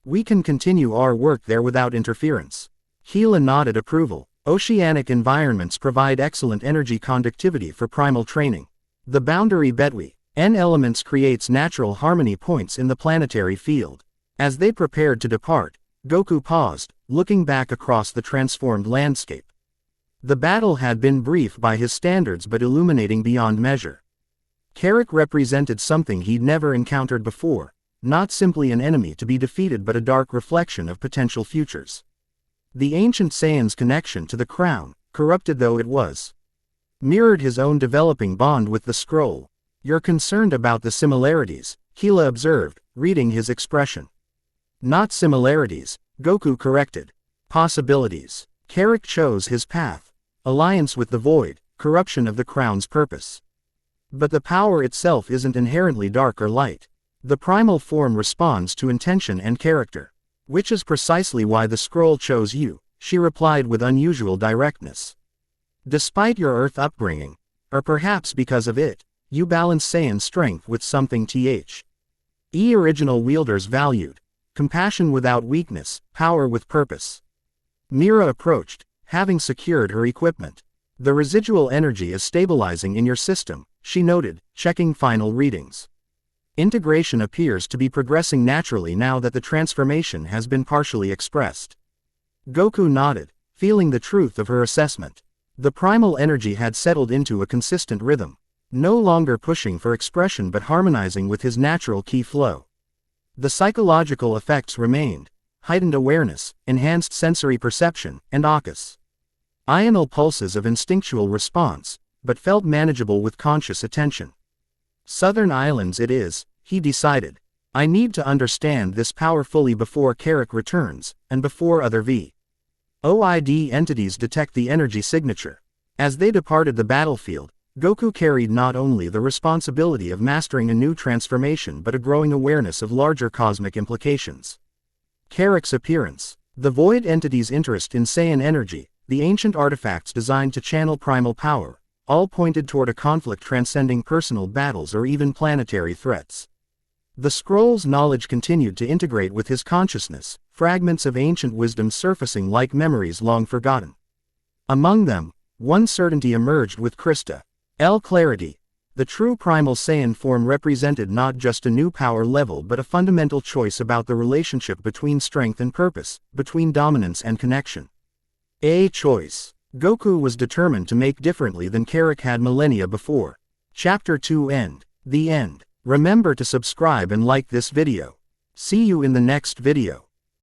We can continue our work there without interference. Gila nodded approval. Oceanic environments provide excellent energy conductivity for primal training. The boundary between N elements creates natural harmony points in the planetary field. As they prepared to depart, Goku paused, looking back across the transformed landscape. The battle had been brief by his standards but illuminating beyond measure. Carrick represented something he'd never encountered before, not simply an enemy to be defeated but a dark reflection of potential futures. The ancient Saiyan's connection to the crown, corrupted though it was, mirrored his own developing bond with the scroll. You're concerned about the similarities, Gila observed, reading his expression. Not similarities, Goku corrected. Possibilities. Carrick chose his path. Alliance with the void, corruption of the crown's purpose. But the power itself isn't inherently dark or light. The primal form responds to intention and character. Which is precisely why the scroll chose you, she replied with unusual directness. Despite your Earth upbringing, or perhaps because of it, you balance Saiyan strength with something original wielders valued. Compassion without weakness, power with purpose. Mira approached, having secured her equipment. The residual energy is stabilizing in your system, she noted, checking final readings. Integration appears to be progressing naturally now that the transformation has been partially expressed. Goku nodded, feeling the truth of her assessment. The primal energy had settled into a consistent rhythm, no longer pushing for expression but harmonizing with his natural ki flow. The psychological effects remained: heightened awareness, enhanced sensory perception, and ional pulses of instinctual response, but felt manageable with conscious attention. Southern Islands it is, he decided. I need to understand this power fully before Carrick returns, and before other VOID entities detect the energy signature. As they departed the battlefield, Goku carried not only the responsibility of mastering a new transformation but a growing awareness of larger cosmic implications. Carrick's appearance, the void entity's interest in Saiyan energy, the ancient artifacts designed to channel primal power, all pointed toward a conflict transcending personal battles or even planetary threats. The scroll's knowledge continued to integrate with his consciousness, fragments of ancient wisdom surfacing like memories long forgotten. Among them, one certainty emerged with Krista. Clarity. The true Primal Saiyan form represented not just a new power level but a fundamental choice about the relationship between strength and purpose, between dominance and connection. A choice Goku was determined to make differently than Carrick had millennia before. Chapter 2 End. The end. Remember to subscribe and like this video. See you in the next video.